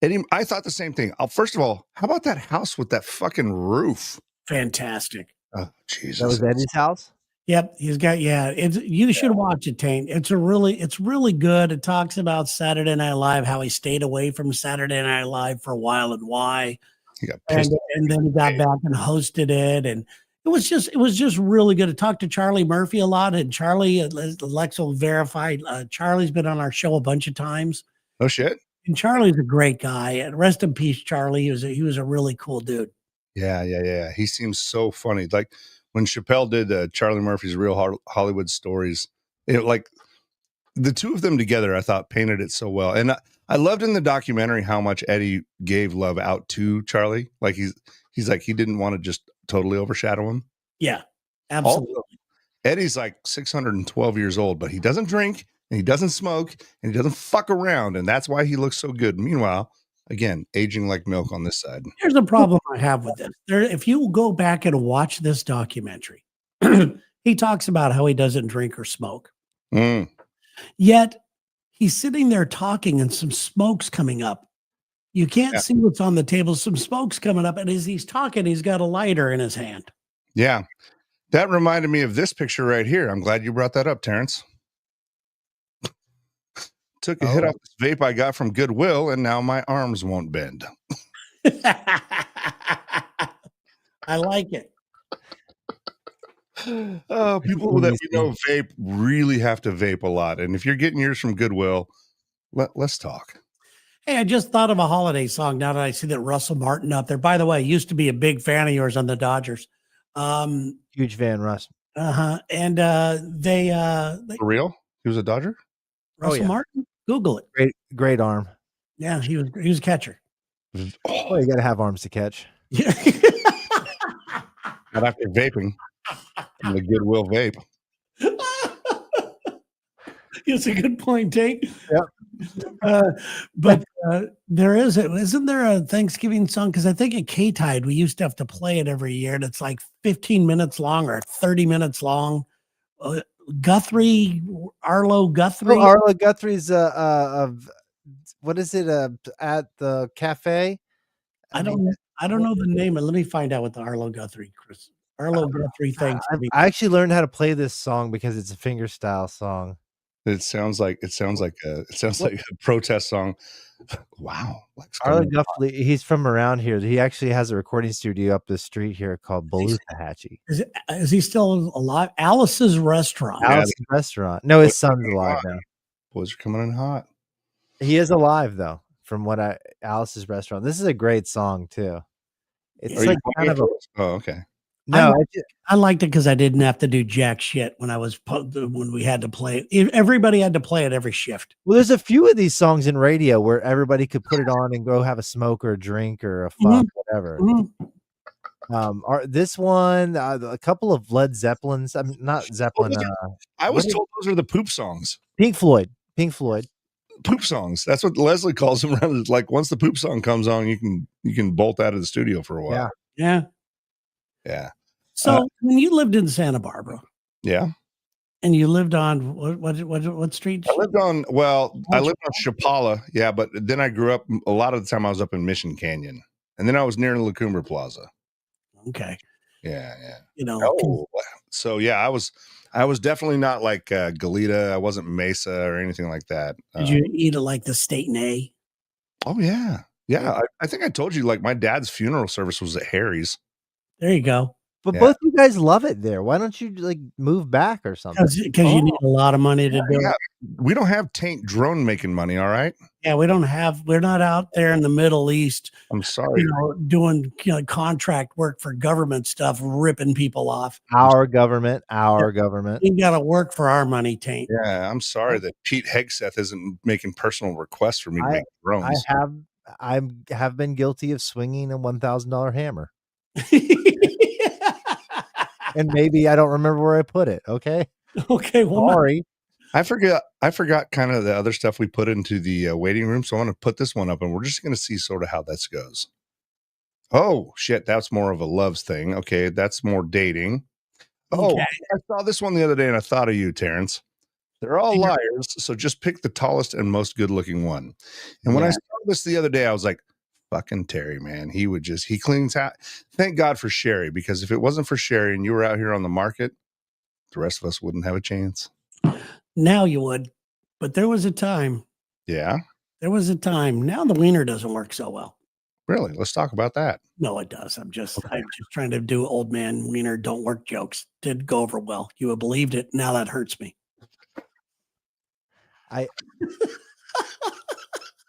Eddie, I thought the same thing. First of all, how about that house with that fucking roof? Fantastic. Oh, Jesus. That was Eddie's house? Yep, he's got you should watch it, Taint. It's really good. It talks about Saturday Night Live, how he stayed away from Saturday Night Live for a while and why. He got pissed. And then he got back and hosted it, and it was just really good. I talked to Charlie Murphy a lot, and Charlie, Lex will verify, Charlie's been on our show a bunch of times. Oh shit. And Charlie's a great guy. And rest in peace, Charlie. He was a really cool dude. Yeah. He seems so funny. Like when Chappelle did Charlie Murphy's Real Hollywood Stories, like the two of them together, I thought painted it so well. And I loved in the documentary how much Eddie gave love out to Charlie. Like he's like, he didn't want to just totally overshadow him. Yeah, absolutely. Also, Eddie's like 612 years old, but he doesn't drink and he doesn't smoke and he doesn't fuck around. And that's why he looks so good. Meanwhile, again, aging like milk on this side. Here's the problem I have with this. If you go back and watch this documentary, he talks about how he doesn't drink or smoke. Mm. Yet he's sitting there talking and some smoke's coming up. You can't Yeah. see what's on the table. Some smoke's coming up. And as he's talking, he's got a lighter in his hand. Yeah. That reminded me of this picture right here. I'm glad you brought that up, Terrence. Took a hit off this vape I got from Goodwill, and now my arms won't bend. I like it. People that we know vape really have to vape a lot. And if you're getting yours from Goodwill, let's talk. Hey, I just thought of a holiday song now that I see that Russell Martin up there. By the way, I used to be a big fan of yours on the Dodgers. Huge fan, Russ. And they For real? He was a Dodger? Russell yeah. Martin, Google it. Great arm. Yeah, he was a catcher. Oh, you got to have arms to catch. Yeah. Not after vaping. The Goodwill vape. It's a good point, Tate. Yep. But isn't there a Thanksgiving song? Because I think at K-Tide we used to have to play it every year, and it's like 15 minutes long or 30 minutes long. Arlo Guthrie. Oh, Arlo Guthrie's what is it at the cafe? I don't know the name. Let me find out what the Arlo Guthrie Thanksgiving. I actually learned how to play this song because it's a fingerstyle song. It sounds like a protest song. Wow. Arlo Guthrie, he's from around here. He actually has a recording studio up the street here called Balootahatchee. Is he still alive? Alice's Restaurant. Alice's Restaurant. No, his son's alive now. Boys are coming in hot. He is alive though. From what Alice's Restaurant. This is a great song too. It's like kind of oh, okay. No, I liked it because I didn't have to do jack shit when we had to play it. Everybody had to play it every shift. Well, there's a few of these songs in radio where everybody could put it on and go have a smoke or a drink or a fuck, whatever. This one, a couple of Led Zeppelins. I mean, not Zeppelin. I was told those are the poop songs. Pink Floyd. Poop songs. That's what Leslie calls them around. It's like once the poop song comes on, you can bolt out of the studio for a while. Yeah. So when you lived in Santa Barbara, yeah, and you lived on what street? I lived on Chapala, yeah, but then I grew up. A lot of the time, I was up in Mission Canyon, and then I was near La Cumbre Plaza. Okay. Yeah. You know. So yeah, I was definitely not like Goleta. I wasn't Mesa or anything like that. Did you eat it like the State and A? Oh yeah. I think I told you like my dad's funeral service was at Harry's. There you go. But both you guys love it there. Why don't you like move back or something? Because you need a lot of money to do it. We don't have Taint drone making money. All right. Yeah, we're not out there in the Middle East. I'm sorry. Doing contract work for government stuff, ripping people off. Our government. We got to work for our money, Taint. Yeah, I'm sorry that Pete Hegseth isn't making personal requests for me to make drones. I have been guilty of swinging a $1,000 hammer. And maybe I don't remember where I put it. Okay. Well, sorry. I forgot kind of the other stuff we put into the waiting room. So I want to put this one up and we're just going to see sort of how this goes. Oh shit. That's more of a loves thing. Okay. That's more dating. Oh, I saw this one the other day and I thought of you, Terrence. They're all liars. So just pick the tallest and most good looking one. And when I saw this the other day, I was like, fucking Terry, man. He cleans out. Thank God for Sherry, because if it wasn't for Sherry and you were out here on the market, the rest of us wouldn't have a chance. Now you would, but there was a time. Yeah. There was a time. Now the wiener doesn't work so well. Really? Let's talk about that. No, it does. I'm just trying to do old man wiener don't work jokes. Didn't go over well. You have believed it. Now that hurts me.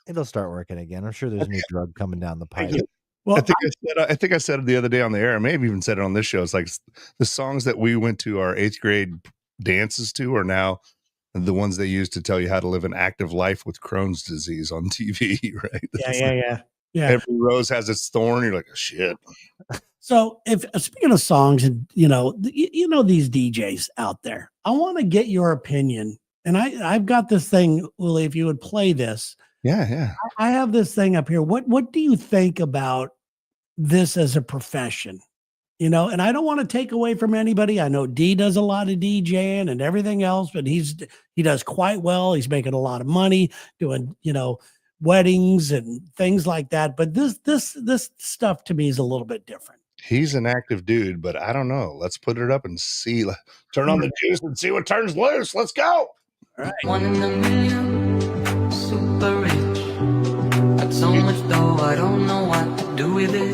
It'll start working again. I'm sure there's a new drug coming down the pipe. Well, I think I said it the other day on the air. I may have even said it on this show. It's like the songs that we went to our 8th grade dances to are now the ones they use to tell you how to live an active life with Crohn's disease on TV, right? Yeah. Every rose has its thorn. You're like, oh, shit. So, if speaking of songs, and you know these DJs out there, I want to get your opinion. And I've got this thing, Uli. If you would play this, Yeah. I have this thing up here. What do you think about this as a profession? And I don't want to take away from anybody. I know D does a lot of DJing and everything else, but he does quite well. He's making a lot of money doing, weddings and things like that. But this stuff to me is a little bit different. He's an active dude, but I don't know. Let's put it up and see. Turn on the juice and see what turns loose. Let's go. All right. 1 in a million, super rich. Got so much dough, I don't know what to do with it.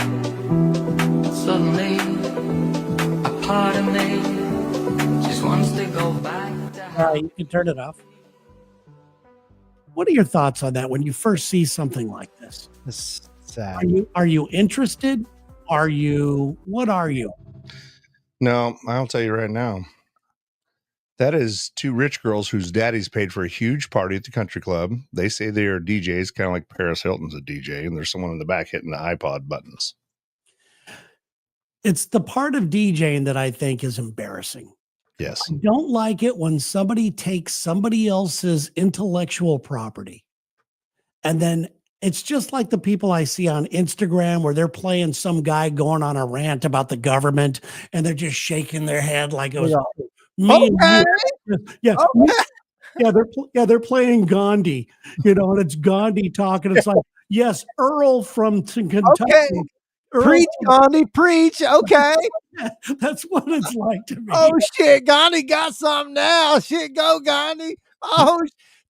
Suddenly, a part of me just wants to go back to All right, you can turn it off. What are your thoughts on that when you first see something like this? It's sad. Are you interested? What are you? No, I'll tell you right now. That is two rich girls whose daddies paid for a huge party at the country club. They say they are DJs, kind of like Paris Hilton's a DJ, and there's someone in the back hitting the iPod buttons. It's the part of DJing that I think is embarrassing. Yes. I don't like it when somebody takes somebody else's intellectual property. And then it's just like the people I see on Instagram where they're playing some guy going on a rant about the government and they're just shaking their head like it was me and you. Yeah. They're playing Gandhi, and it's Gandhi talking. It's like, yes, Earl from Kentucky. Okay. Earl, Preach, Gandhi, preach. Okay. that's what it's like to me. Oh shit, Gandhi got something now. Shit, go Gandhi. Oh,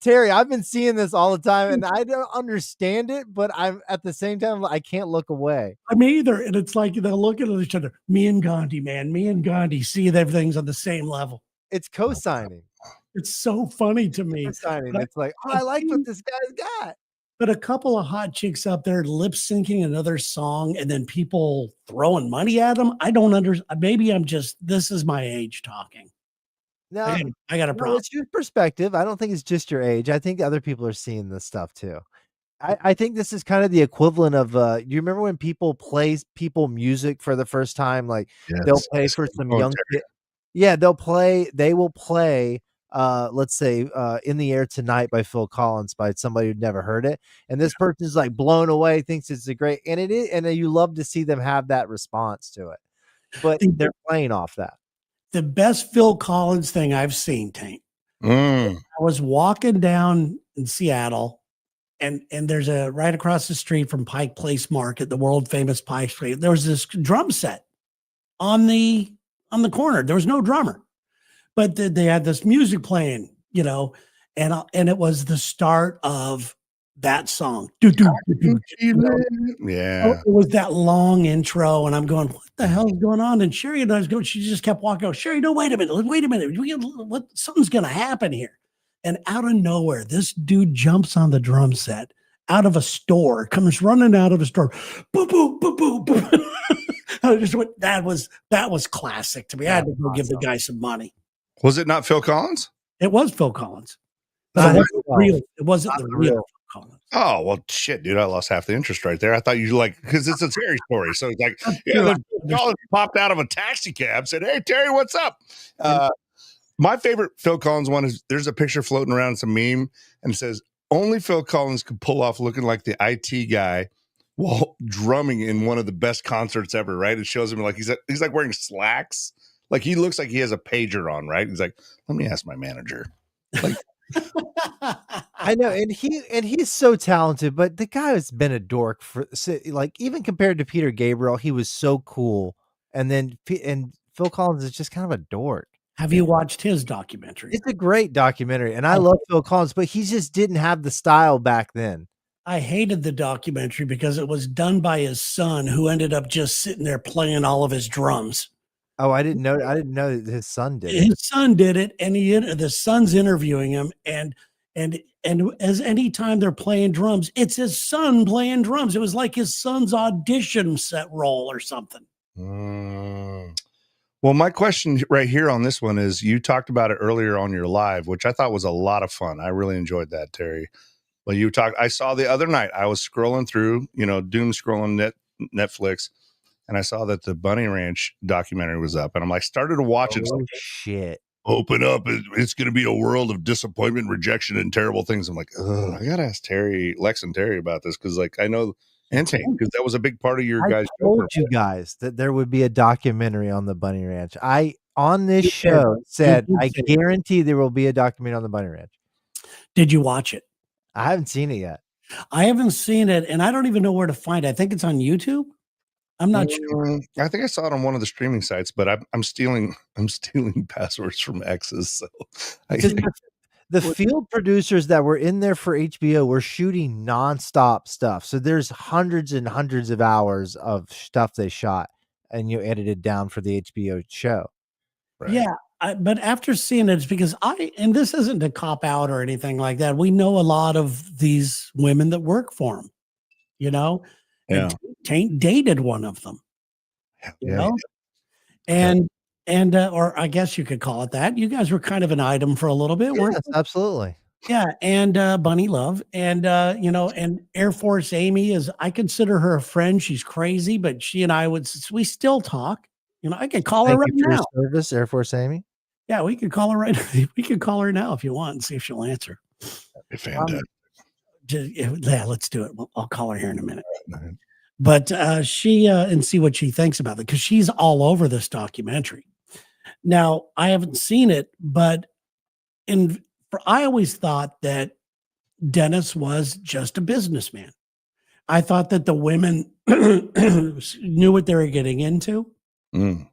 Terry, I've been seeing this all the time, and I don't understand it, but I'm at the same time I can't look away. I mean, either, and it's like they're looking at each other. Me and Gandhi, man. Me and Gandhi see that everything's on the same level. It's co-signing. It's so funny to me. Co-signing. But It's like, oh, I like what this guy's got. But a couple of hot chicks up there lip syncing another song, and then people throwing money at them. I don't understand. Maybe this is my age talking. No, I got a problem. It's your perspective. I don't think it's just your age. I think other people are seeing this stuff too. I think this is kind of the equivalent of you remember when people play people music for the first time? Like they'll play for some young kid. Yeah, they will play let's say In the Air Tonight by Phil Collins by somebody who'd never heard it. And this person's like blown away, thinks it's a great, and it is, and you love to see them have that response to it. But they're playing off that. The best Phil Collins thing I've seen, Taint. I was walking down in Seattle, and there's right across the street from Pike Place Market, the world famous Pike Street. There was this drum set on the corner. There was no drummer, but they had this music playing, and it was the start of that song. Yeah. It was that long intro, and I'm going, what the hell is going on? And Sherry and I was going, she just kept walking. Sherry, no, wait a minute. Something's going to happen here. And out of nowhere, this dude jumps on the drum set out of a store, comes running out of a store. Boo, boo, boo, boo, boo. I just went, that was classic to me. I had to go give the guy some money. Was it not Phil Collins? It was Phil Collins. It wasn't the real Phil Collins. Oh, well, shit, dude. I lost half the interest right there. I thought you because it's a Terry story. So it's like, Phil Collins popped out of a taxi cab, said, hey, Terry, what's up? My favorite Phil Collins one is there's a picture floating around, it's a meme, and it says, only Phil Collins could pull off looking like the IT guy while drumming in one of the best concerts ever, right? It shows him like he's like wearing slacks. Like he looks like he has a pager on, right? He's like, let me ask my manager. Like, I know, and he's so talented, but the guy has been a dork like even compared to Peter Gabriel, he was so cool, and Phil Collins is just kind of a dork. Have you watched his documentary? It's a great documentary, and I love Phil Collins, but he just didn't have the style back then. I hated the documentary because it was done by his son, who ended up just sitting there playing all of his drums. Oh, I didn't know that his son did it. His son did it, and the son's interviewing him, and as any time they're playing drums, it's his son playing drums. It was like his son's audition set role or something. Well, my question right here on this one is, you talked about it earlier on your live, which I thought was a lot of fun. I really enjoyed that, Terry. Well, I saw the other night, I was scrolling through, doom scrolling Netflix, and I saw that the Bunny Ranch documentary was up, and I'm like, started to watch it. It's Oh like, shit! open up. It's going to be a world of disappointment, rejection, and terrible things. I'm like, ugh, I got to ask Lex and Terry about this because, like, I know, and Taint, because that was a big part of your I guys' told you guys that there would be a documentary on the Bunny Ranch. I on this show said did I say that. guarantee there will be a documentary on the Bunny Ranch. Did you watch it? I haven't seen it yet. I haven't seen it, and I don't even know where to find it. I think it's on YouTube. I'm not sure. I think I saw it on one of the streaming sites, but I'm stealing passwords from exes. So Because the field producers that were in there for HBO were shooting nonstop stuff. So there's hundreds and hundreds of hours of stuff they shot and you edited down for the HBO show. right. Yeah, but after seeing it, it's because and this isn't to cop out or anything like that. We know a lot of these women that work for him, you know, Yeah. and Taint dated one of them, you Yeah, know, and or I guess you could call it that. You guys were kind of an item for a little bit, weren't Yes, you? absolutely. Yeah, and Bunny Love, and you know, and Air Force Amy I consider her a friend. She's crazy, but she and I we still talk. You know, I could call her Thank right you for now. your service, Air Force Amy. Yeah, we could call her right. We could call her now if you want and see if she'll answer. fantastic. Yeah, let's do it. I'll call her here in a minute. Right. But she and see what she thinks about it because she's all over this documentary. Now, I haven't seen it, but I always thought that Dennis was just a businessman. I thought that the women knew what they were getting into. Mm.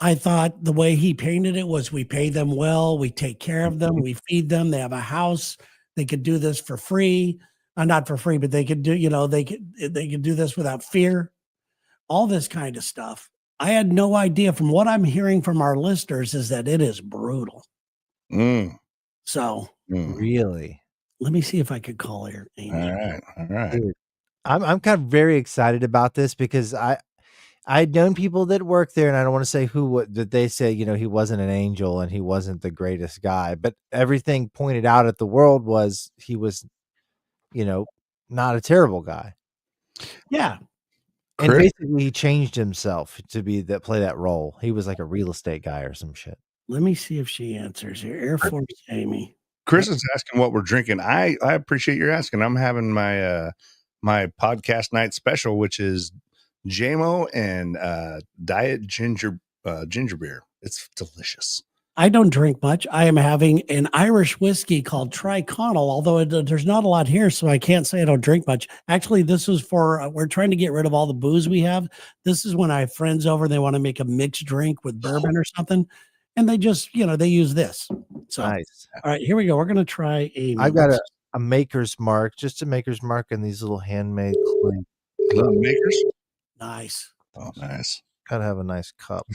I thought the way he painted it was we pay them well, we take care of them, we feed them, they have a house, they could do this for free. Not for free, but they could do, you know, they could do this without fear. All this kind of stuff. I had no idea. From what I'm hearing from our listeners is that it is brutal. Mm. So Really? let me see if I could call her Amy. All right. Dude, I'm kind of very excited about this because I'd known people that work there, and I don't want to say that they say, you know, he wasn't an angel and he wasn't the greatest guy, but everything pointed out at the world was he was, you know, not a terrible guy. Yeah. And Chris? basically he changed himself to play that role. He was like a real estate guy or some shit. Let me see if she answers here. Air Force Amy. Chris is asking what we're drinking. I appreciate your asking. I'm having my my podcast night special, which is JMO and diet ginger beer. It's delicious. I don't drink much. I am having an Irish whiskey called Triconnell, although there's not a lot here, so I can't say I don't drink much. Actually, this is for, we're trying to get rid of all the booze we have. This is when I have friends over, they want to make a mixed drink with bourbon or something, and they just, you know, they use this. So, Nice. All right, here we go. We're going to try a. I got a maker's mark, just a maker's mark in these little handmade clay. Little makers. Nice. Oh, nice. Gotta have a nice cup.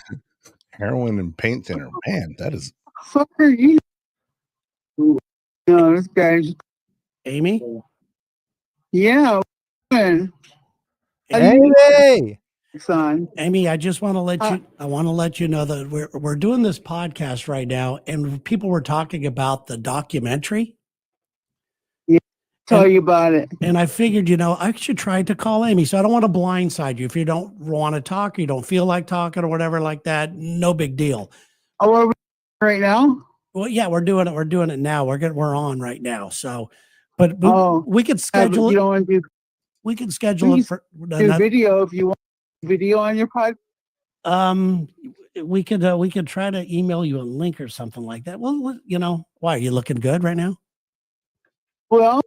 Heroin and paint thinner. Man, that is. Fuck are you? No, this guy's. Amy? Yeah. man. Hey! Son. Amy, I just want to let you know that we're doing this podcast right now, and people were talking about the documentary. Tell you about it. And I figured, you know, I should try to call Amy. So I don't want to blindside you. If you don't want to talk, or you don't feel like talking or whatever like that, no big deal. Oh, are we right now? Well, yeah, we're doing it. We're doing it now. We're on right now. So, but Oh, we could Yeah, but schedule you it. don't want to We can schedule We it for do another, video if you want video on your pod. we could try to email you a link or something like that. Well, you know, why are you looking good right now? Well,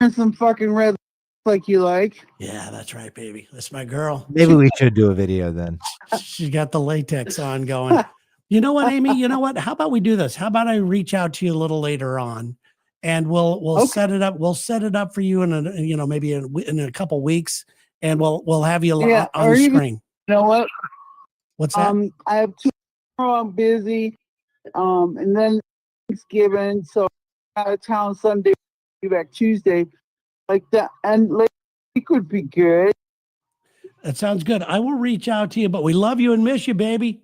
and some fucking red like you like. Yeah, that's right, baby. That's my girl. Maybe we should do a video then. She's got the latex on going. You know what, Amy? You know what? How about we do this? How about I reach out to you a little later on, and we'll Okay. set it up. We'll set it up for you in maybe in a couple weeks, and we'll have you Yeah, on or the even- screen. You know what? What's that? I have two tomorrow. I'm busy. And then Thanksgiving, so I'm out of town Sunday. Be back Tuesday, like that. And like it could be good. That sounds good. I will reach out to you, but we love you and miss you, baby.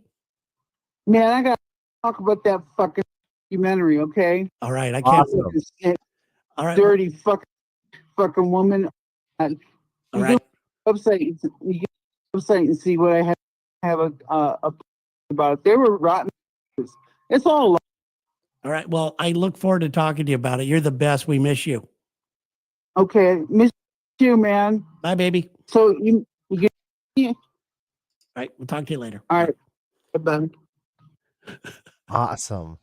Man, I gotta talk about that fucking documentary. Okay. All right, I can't. Awesome. All right, Dirty fucking woman. all right. Website. You get website and see what I have a about. They were rotten. It's all. All right. Well, I look forward to talking to you about it. You're the best. We miss you. Okay, miss you, man. Bye, baby. So you get. All right. We'll talk to you later. All right. Bye. Awesome.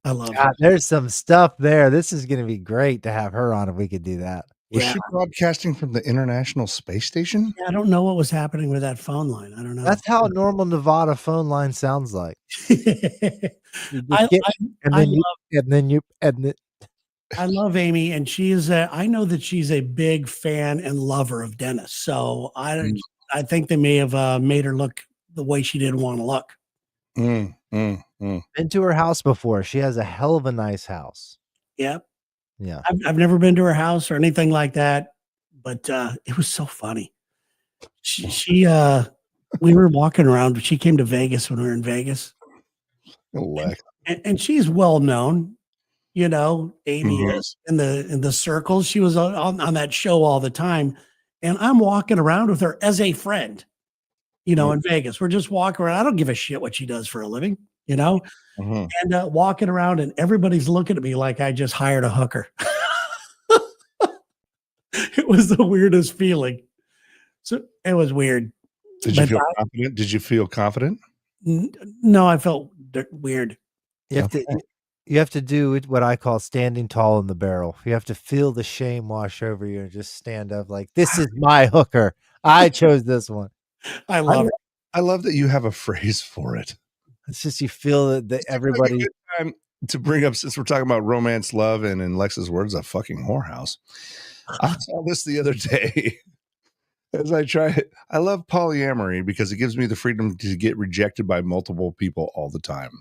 I love God, it. there's some stuff there. This is going to be great to have her on if we could do that. Was Yeah. she broadcasting from the International Space Station? I don't know what was happening with that phone line. I don't know. That's how a normal Nevada phone line sounds like. You just I, get- I, and I then you, and then you, and then I love Amy, and she is I know that she's a big fan and lover of Dennis. So I think they may have made her look the way she didn't want to look. been to her house before. She has a hell of a nice house. Yep. Yeah. I've never been to her house or anything like that, but it was so funny. She we were walking around. She came to Vegas when we were in Vegas, Lex. and she's well known. You know, Amy Mhm. is in the circles. She was on that show all the time, and I'm walking around with her as a friend. You know, in Vegas, we're just walking around. I don't give a shit what she does for a living. You know, Mhm. and walking around, and everybody's looking at me like I just hired a hooker. It was the weirdest feeling. So it was weird. Did you But feel confident? Did you feel confident? No, I felt weird. You have to, you have to do what I call standing tall in the barrel. You have to feel the shame wash over you and just stand up like, this is my hooker. I chose this one. I love it. I love that you have a phrase for it. It's just you feel that Like a everybody. good time to bring up, since we're talking about romance, love, and in Lex's words, a fucking whorehouse. I saw this the other day. As I try it, I love polyamory because it gives me the freedom to get rejected by multiple people all the time.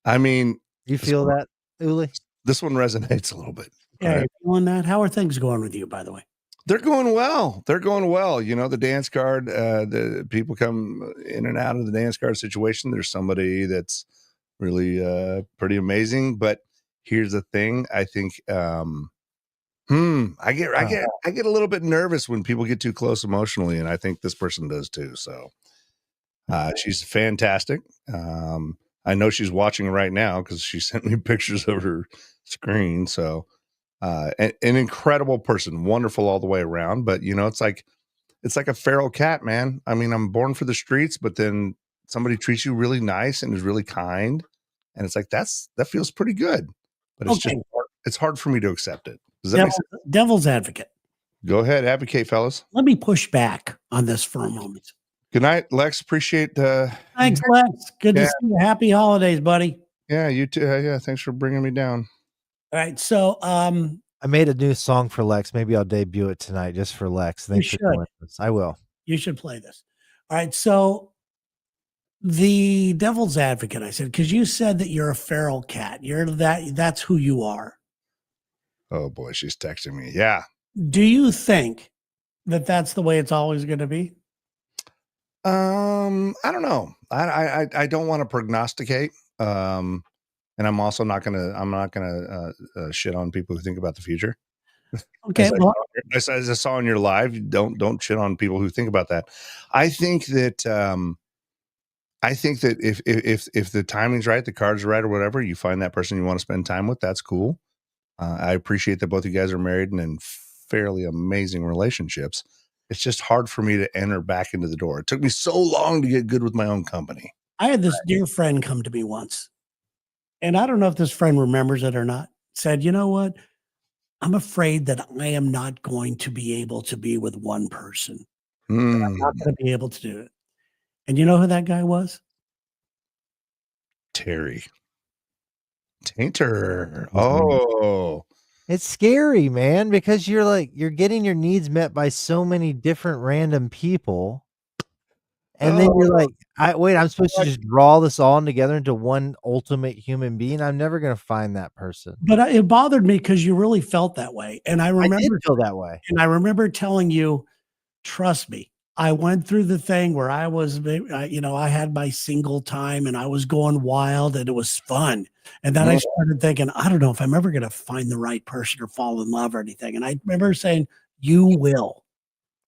I mean, You feel that, Uli? this one resonates a little bit. Yeah, right? you're feeling that. How are things going with you, by the way? They're going well. They're going well. You know, the dance card, the people come in and out of the dance card situation. There's somebody that's really pretty amazing. But here's the thing. I think I get a little bit nervous when people get too close emotionally, and I think this person does too. So she's fantastic. I know she's watching right now because she sent me pictures of her screen. So an incredible person, wonderful all the way around. But you know, it's like a feral cat, man. I mean, I'm born for the streets, but then somebody treats you really nice and is really kind, and it's like that feels pretty good. But it's just it's hard for me to accept it. Does that make sense? Devil's advocate. Go ahead, advocate, fellas. Let me push back on this for a moment. Good night, Lex. Appreciate Thanks, Lex. Good to see you. Happy holidays, buddy. Yeah, you too. Yeah, thanks for bringing me down. All right, so I made a new song for Lex. Maybe I'll debut it tonight just for Lex. Thanks for joining us. I will. You should play this. All right, so the devil's advocate, I said, because you said that you're a feral cat. That's who you are. Oh boy, she's texting me. Yeah. Do you think that that's the way it's always going to be? I don't know. I don't want to prognosticate. And I'm also not gonna shit on people who think about the future. Okay. As I saw in your live, don't shit on people who think about that. I think that if the timing's right, the cards are right, or whatever, you find that person you want to spend time with, that's cool. I appreciate that both of you guys are married and in fairly amazing relationships. It's just hard for me to enter back into the door. It took me so long to get good with my own company. I had this dear friend come to me once, and I don't know if this friend remembers it or not. Said, you know what? I'm afraid that I am not going to be able to be with one person. I'm not going to be able to do it. And you know who that guy was? Terry. Tainter. Oh. It's scary, man, because you're getting your needs met by so many different random people. And then you're like, I'm supposed to just draw this all together into one ultimate human being. I'm never going to find that person. But it bothered me because you really felt that way. And I remember did feel that way. And I remember telling you, trust me, I went through the thing where I was, I had my single time and I was going wild and it was fun. And then I started thinking, I don't know if I'm ever going to find the right person or fall in love or anything. And I remember saying, you will.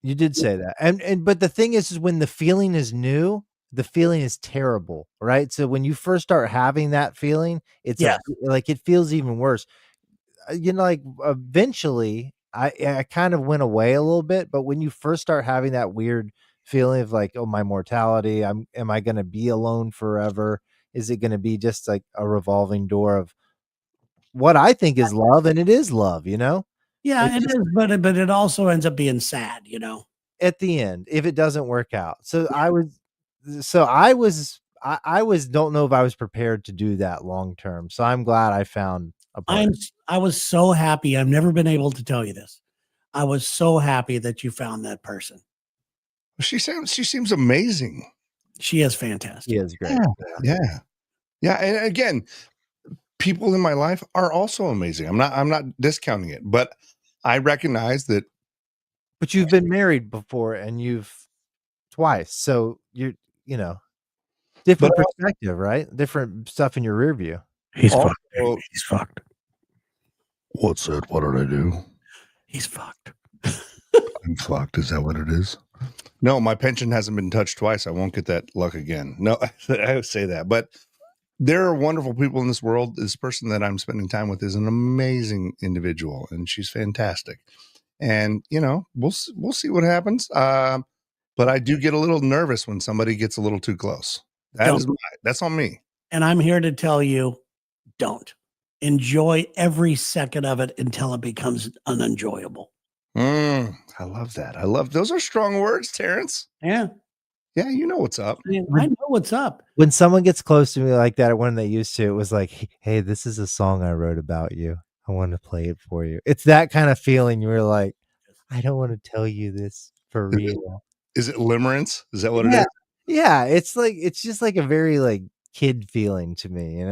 You did say that. And but the thing is when the feeling is new, the feeling is terrible, right? So when you first start having that feeling, it's Yes. like it feels even worse. Like eventually I kind of went away a little bit, but when you first start having that weird feeling of like, oh, my mortality, am I going to be alone forever? Is it going to be just like a revolving door of what I think is love? And it is love, Yeah, it's it just is, but it also ends up being sad, at the end, if it doesn't work out. I was don't know if I was prepared to do that long term. So I'm glad I found a partner. I was so happy. I've never been able to tell you this. I was so happy that you found that person. She seems amazing. She is He fantastic. is great. Yeah. And again, people in my life are also amazing. I'm not discounting it, but I recognize that. But you've been married before and you've twice. So you're, But different perspective, right? Different stuff in your rear view. He's also, fucked. He's fucked. what's it? What did I do? He's fucked. I'm fucked. Is that what it is? No, my pension hasn't been touched twice. I won't get that luck again. No, I say that, but there are wonderful people in this world. This person that I'm spending time with is an amazing individual, and she's fantastic. And we'll see what happens. But I do get a little nervous when somebody gets a little too close. That's on me. And I'm here to tell you, don't enjoy every second of it until it becomes unenjoyable. I love that. Those are strong words, Terrence. Yeah. Yeah, you know what's up. I know what's up. When someone gets close to me like that, when they used to, it was like, hey, this is a song I wrote about you. I want to play it for you. It's that kind of feeling. You're like, I don't want to tell you this for real. Is it limerence? Is that what it is? Yeah. It's just like a very like kid feeling to me,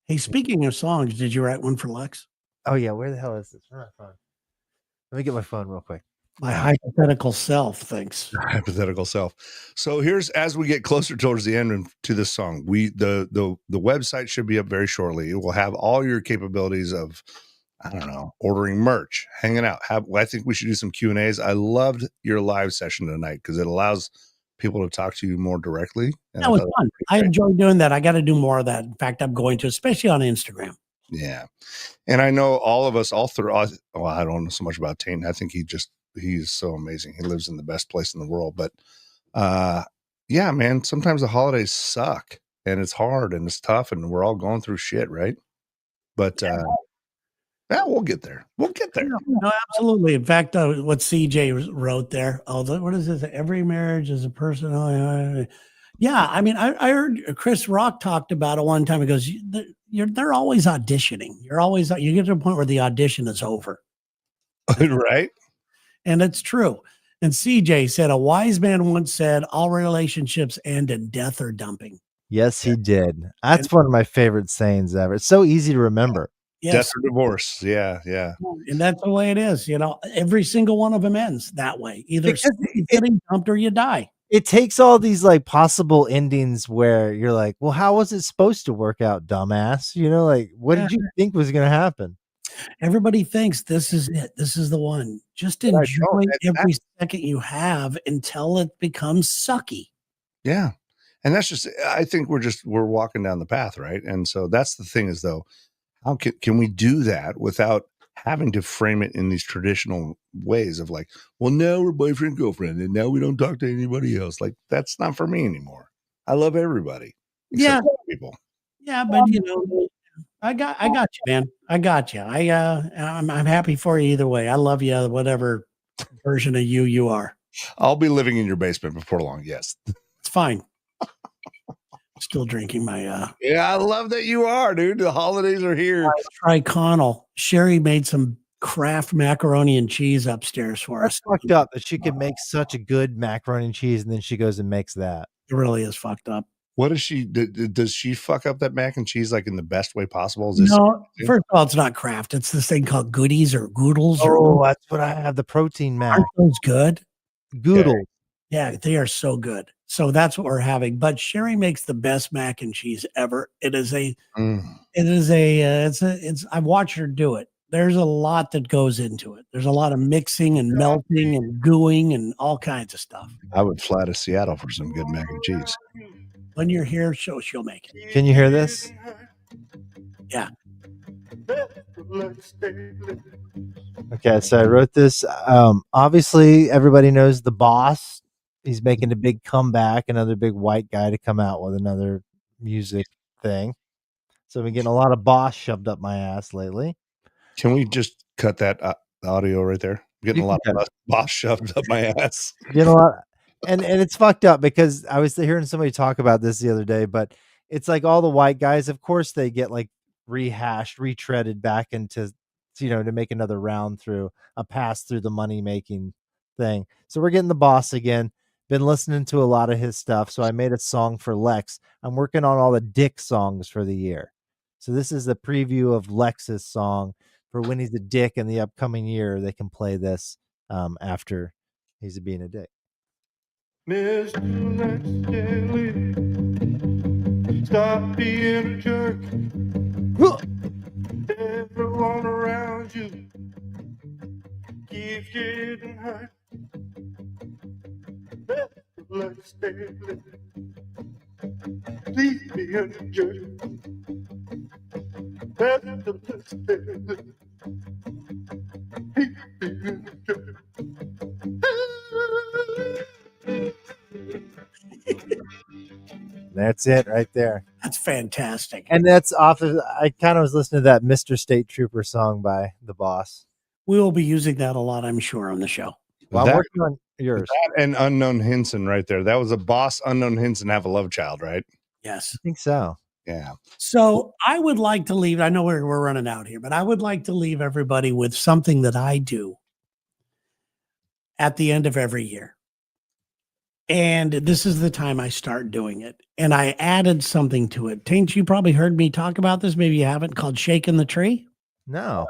Hey, speaking of songs, did you write one for Lex? Oh yeah. Where the hell is this? Where's my phone? Let me get my phone real quick. My hypothetical self thinks. Hypothetical self. So here's, as we get closer towards the end to this song, the website should be up very shortly. It will have all your capabilities of, I don't know, ordering merch, hanging out. I think we should do some Q&As. I loved your live session tonight because it allows people to talk to you more directly. And That was fun. I enjoyed doing that. I got to do more of that. In fact, I'm going to, especially on Instagram. Yeah. And I know all of us, well, I don't know so much about Taint. I think he's so amazing. He lives in the best place in the world. But yeah, man, sometimes the holidays suck and it's hard and it's tough and we're all going through shit, right? But yeah, we'll get there. We'll get there. No, absolutely. In fact, what CJ wrote there, what is this? Every marriage is a person. Yeah, I mean, I heard Chris Rock talked about it one time. He goes, they're always auditioning. You get to a point where the audition is over. Right? And it's true. And CJ said, a wise man once said, all relationships end in death or dumping. Yes, he did. That's one of my favorite sayings ever. It's so easy to remember. Yes. Death or divorce. Yeah. And that's the way it is. Every single one of them ends that way. Either getting dumped or you die. It takes all these like possible endings where you're like, well, how was it supposed to work out, dumbass? Like, what did you think was going to happen? Everybody thinks this is it. This is the one. Just enjoy every second you have until it becomes sucky. Yeah. And that's just, I think we're walking down the path, right? And so that's the thing is though, how can we do that without having to frame it in these traditional ways of like, well, now we're boyfriend, girlfriend, and now we don't talk to anybody else. Like, that's not for me anymore. I love everybody. Yeah. People. Yeah. But I got you, man. I got you. I'm happy for you either way. I love you, whatever version of you are. I'll be living in your basement before long. Yes. It's fine. Still drinking my yeah, I love that you are, dude. The holidays are here. Tri-Connell. Sherry made some Kraft macaroni and cheese upstairs for us. Fucked up that she could make such a good macaroni and cheese and then she goes and makes that. It really is fucked up. What does she does she fuck up that mac and cheese like in the best way possible? No, first of all, it's not Kraft. It's this thing called Goodies or Goodles. Oh, that's what I have. The protein mac. Aren't those good? Goodles. Yeah, they are so good. So that's what we're having. But Sherry makes the best mac and cheese ever. I've watched her do it. There's a lot that goes into it. There's a lot of mixing and melting and gooing and all kinds of stuff. I would fly to Seattle for some good mac and cheese. When you're here, she'll make it. Can you hear this? Yeah. Okay, so I wrote this. Obviously, everybody knows the boss. He's making a big comeback, another big white guy to come out with another music thing. So I've been getting a lot of boss shoved up my ass lately. Can we just cut that audio right there? I'm getting You a lot can of boss shoved up my ass. Getting a lot, and it's fucked up because I was hearing somebody talk about this the other day, but it's like all the white guys, of course, they get like rehashed, retreaded back into, to make another round through a pass through the money making thing. So we're getting the boss again. Been listening to a lot of his stuff, so I made a song for Lex. I'm working on all the dick songs for the year. So this is the preview of Lex's song for when he's a dick in the upcoming year. They can play this after he's being a dick. Mr. Lex Daly, stop being a jerk. Everyone around you keeps getting hurt. Mr. Lex Daly, please be a jerk. Mr. Lex Daly, please be a jerk. That's it right there. That's fantastic. And that's off of, I kind of was listening to that Mr. State Trooper song by the boss. We will be using that a lot, I'm sure, on the show. Well, I'm working on yours. That and Unknown Hinson right there. That was a boss. Unknown Hinson have a love child, right? Yes. I think so. Yeah. So I would like to leave. I know we're running out here, but I would like to leave everybody with something that I do at the end of every year. And this is the time I start doing it. And I added something to it. Taint, you probably heard me talk about this. Maybe you haven't, called Shaking the Tree. No.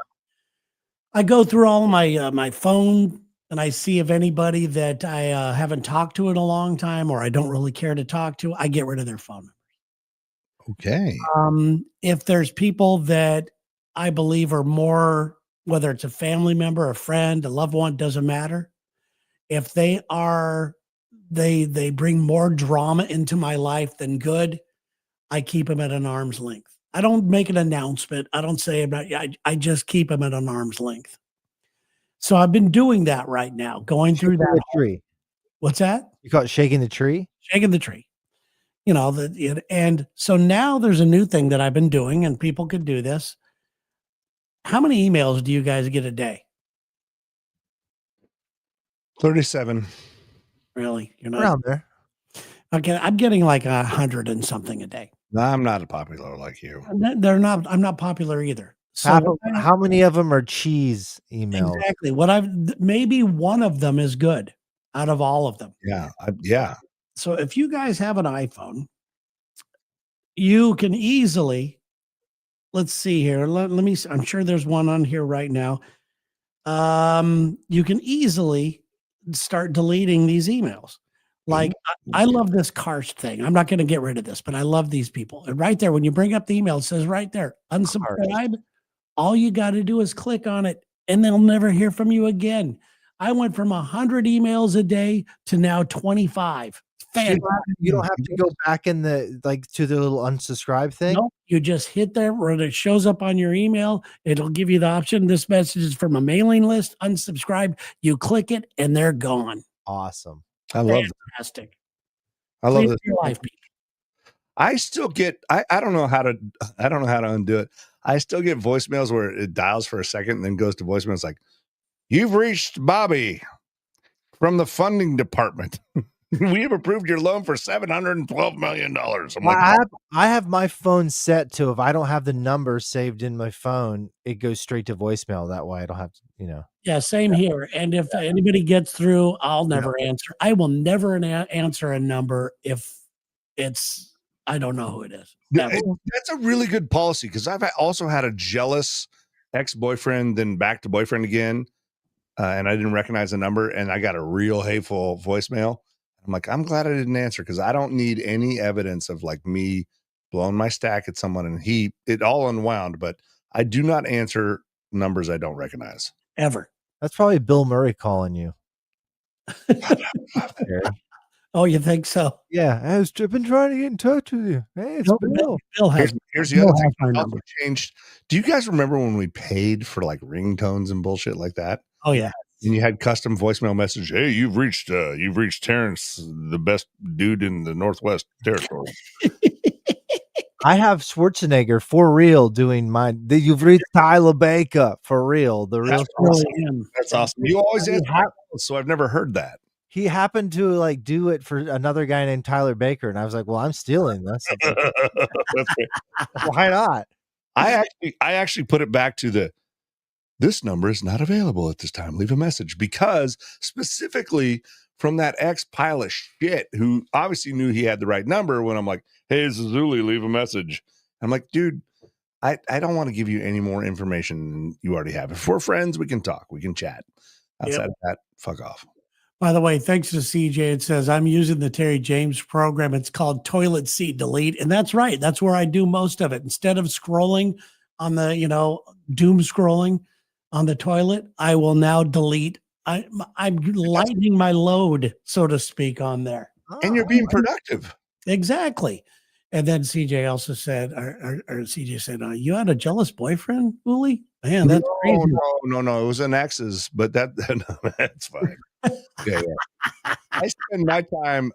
I go through all my my phone and I see if anybody that I haven't talked to in a long time or I don't really care to talk to, I get rid of their phone. Okay. If there's people that I believe are more, whether it's a family member, a friend, a loved one, doesn't matter. If they are, they bring more drama into my life than good, I keep them at an arm's length. I don't make an announcement. I don't say about, I just keep them at an arm's length. So I've been doing that right now, going through Shaking that. the tree. What's that? You call it shaking the tree? Shaking the tree. And so now there's a new thing that I've been doing, and people could do this. How many emails do you guys get a day? 37. Really? You're not Around there. okay. I'm getting like 100 and something a day. No, I'm not a popular like you. They're not. I'm not popular either. So How many of them are cheese emails? exactly maybe one of them is good out of all of them. Yeah. Yeah. So if you guys have an iPhone, you can easily, let's see here. Let me, I'm sure there's one on here right now. You can easily start deleting these emails. Like I love this Karst thing. I'm not going to get rid of this, but I love these people. And right there, when you bring up the email, it says right there, unsubscribe. All you got to do is click on it and they'll never hear from you again. I went from 100 emails a day to now 25. Fantastic. You don't have to go back in to the little unsubscribe thing. Nope. You just hit there when it shows up on your email. It'll give you the option. This message is from a mailing list. Unsubscribe. You click it and they're gone. Awesome. I love that. Fantastic. I love Please this. your life, people. I still get I don't know how to undo it. I still get voicemails where it dials for a second and then goes to voicemail. It's like, you've reached Bobby from the funding department. We have approved your loan for $712 million. I'm like, I have my phone set to, if I don't have the number saved in my phone, it goes straight to voicemail. That way I don't have to, Yeah, same here. And if anybody gets through, I'll never answer. I will never answer a number if it's, I don't know who it is. that's a really good policy, because I've also had a jealous ex-boyfriend, then back to boyfriend again, and I didn't recognize the number, and I got a real hateful voicemail. I'm like, I'm glad I didn't answer, because I don't need any evidence of like me blowing my stack at someone, and it all unwound. But I do not answer numbers I don't recognize. ever. That's probably Bill Murray calling you. Terry. Oh, you think so? Yeah, I've been trying to get in touch with you. Hey, it's Bill, Bill. Bill has, Here's the Bill other thing. has my It also number. changed. Do you guys remember when we paid for like ringtones and bullshit like that? Oh yeah. And you had custom voicemail message. Hey, you've reached Terrence, the best dude in the Northwest Territory. I have Schwarzenegger for real doing mine. You've reached Tyler Baker for real. The real. That's Really awesome. him. That's awesome. You always He answer, hap- so I've never heard that. he happened to like do it for another guy named Tyler Baker, and I was like, "Well, I'm stealing this. That's great. Why not?" I actually put it back to this number is not available at this time. Leave a message, because specifically from that ex pile of shit who obviously knew he had the right number when I'm like, hey, this is Uli, leave a message. I'm like, dude, I don't want to give you any more information than you already have. If we're friends, we can talk, we can chat. Outside of that, fuck off. By the way, thanks to CJ, it says I'm using the Terry James program. It's called Toilet Seat Delete. And that's right. That's where I do most of it. Instead of scrolling on the, doom scrolling on the toilet, I will now delete. I'm lightening my load, so to speak, on there. And you're being productive. Exactly. And then CJ also said, or CJ said, you had a jealous boyfriend, Uli? Man, that's crazy. No. It was an ex's, but that's fine. Yeah. I spend my time.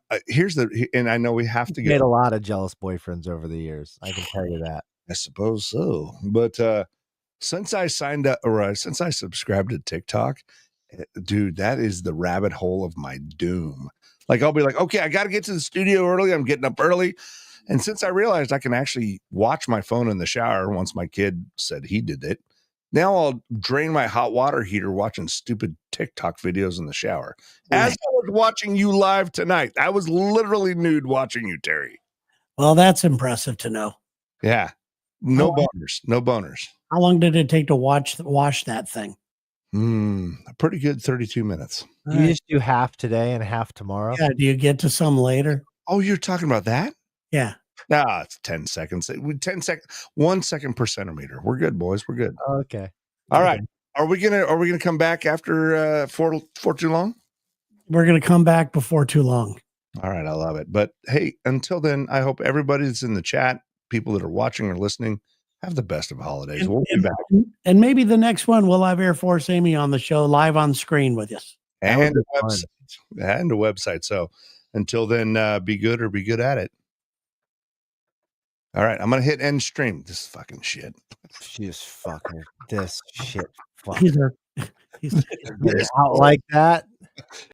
And I know we have to Made a lot of jealous boyfriends over the years. I can tell you that. I suppose so. But since I signed up, or since I subscribed to TikTok, dude, that is the rabbit hole of my doom. Like, I'll be like, okay, I got to get to the studio early. I'm getting up early. And since I realized I can actually watch my phone in the shower, once my kid said he did it, now I'll drain my hot water heater watching stupid TikTok videos in the shower. As I was watching you live tonight, I was literally nude watching you, Terry. Well, that's impressive to know. Yeah. No boners. No boners. How long did it take to wash that thing? A pretty good 32 minutes. Do you just do half today and half tomorrow? Yeah. Do you get to some later? Oh, you're talking about that? Yeah. Nah, it's 10 seconds. 1 second per centimeter. We're good, boys. We're good. Okay. All right. Are we gonna come back after for too long? We're gonna come back before too long. All right, I love it. But hey, until then, I hope everybody that's in the chat, people that are watching or listening, have the best of holidays. We'll be back. And maybe the next one we'll have Air Force Amy on the show live on screen with us. And a website. So until then, be good or be good at it. All right, I'm gonna hit end stream. This fucking shit. She's fucking this shit. Fuck. He's Out like that.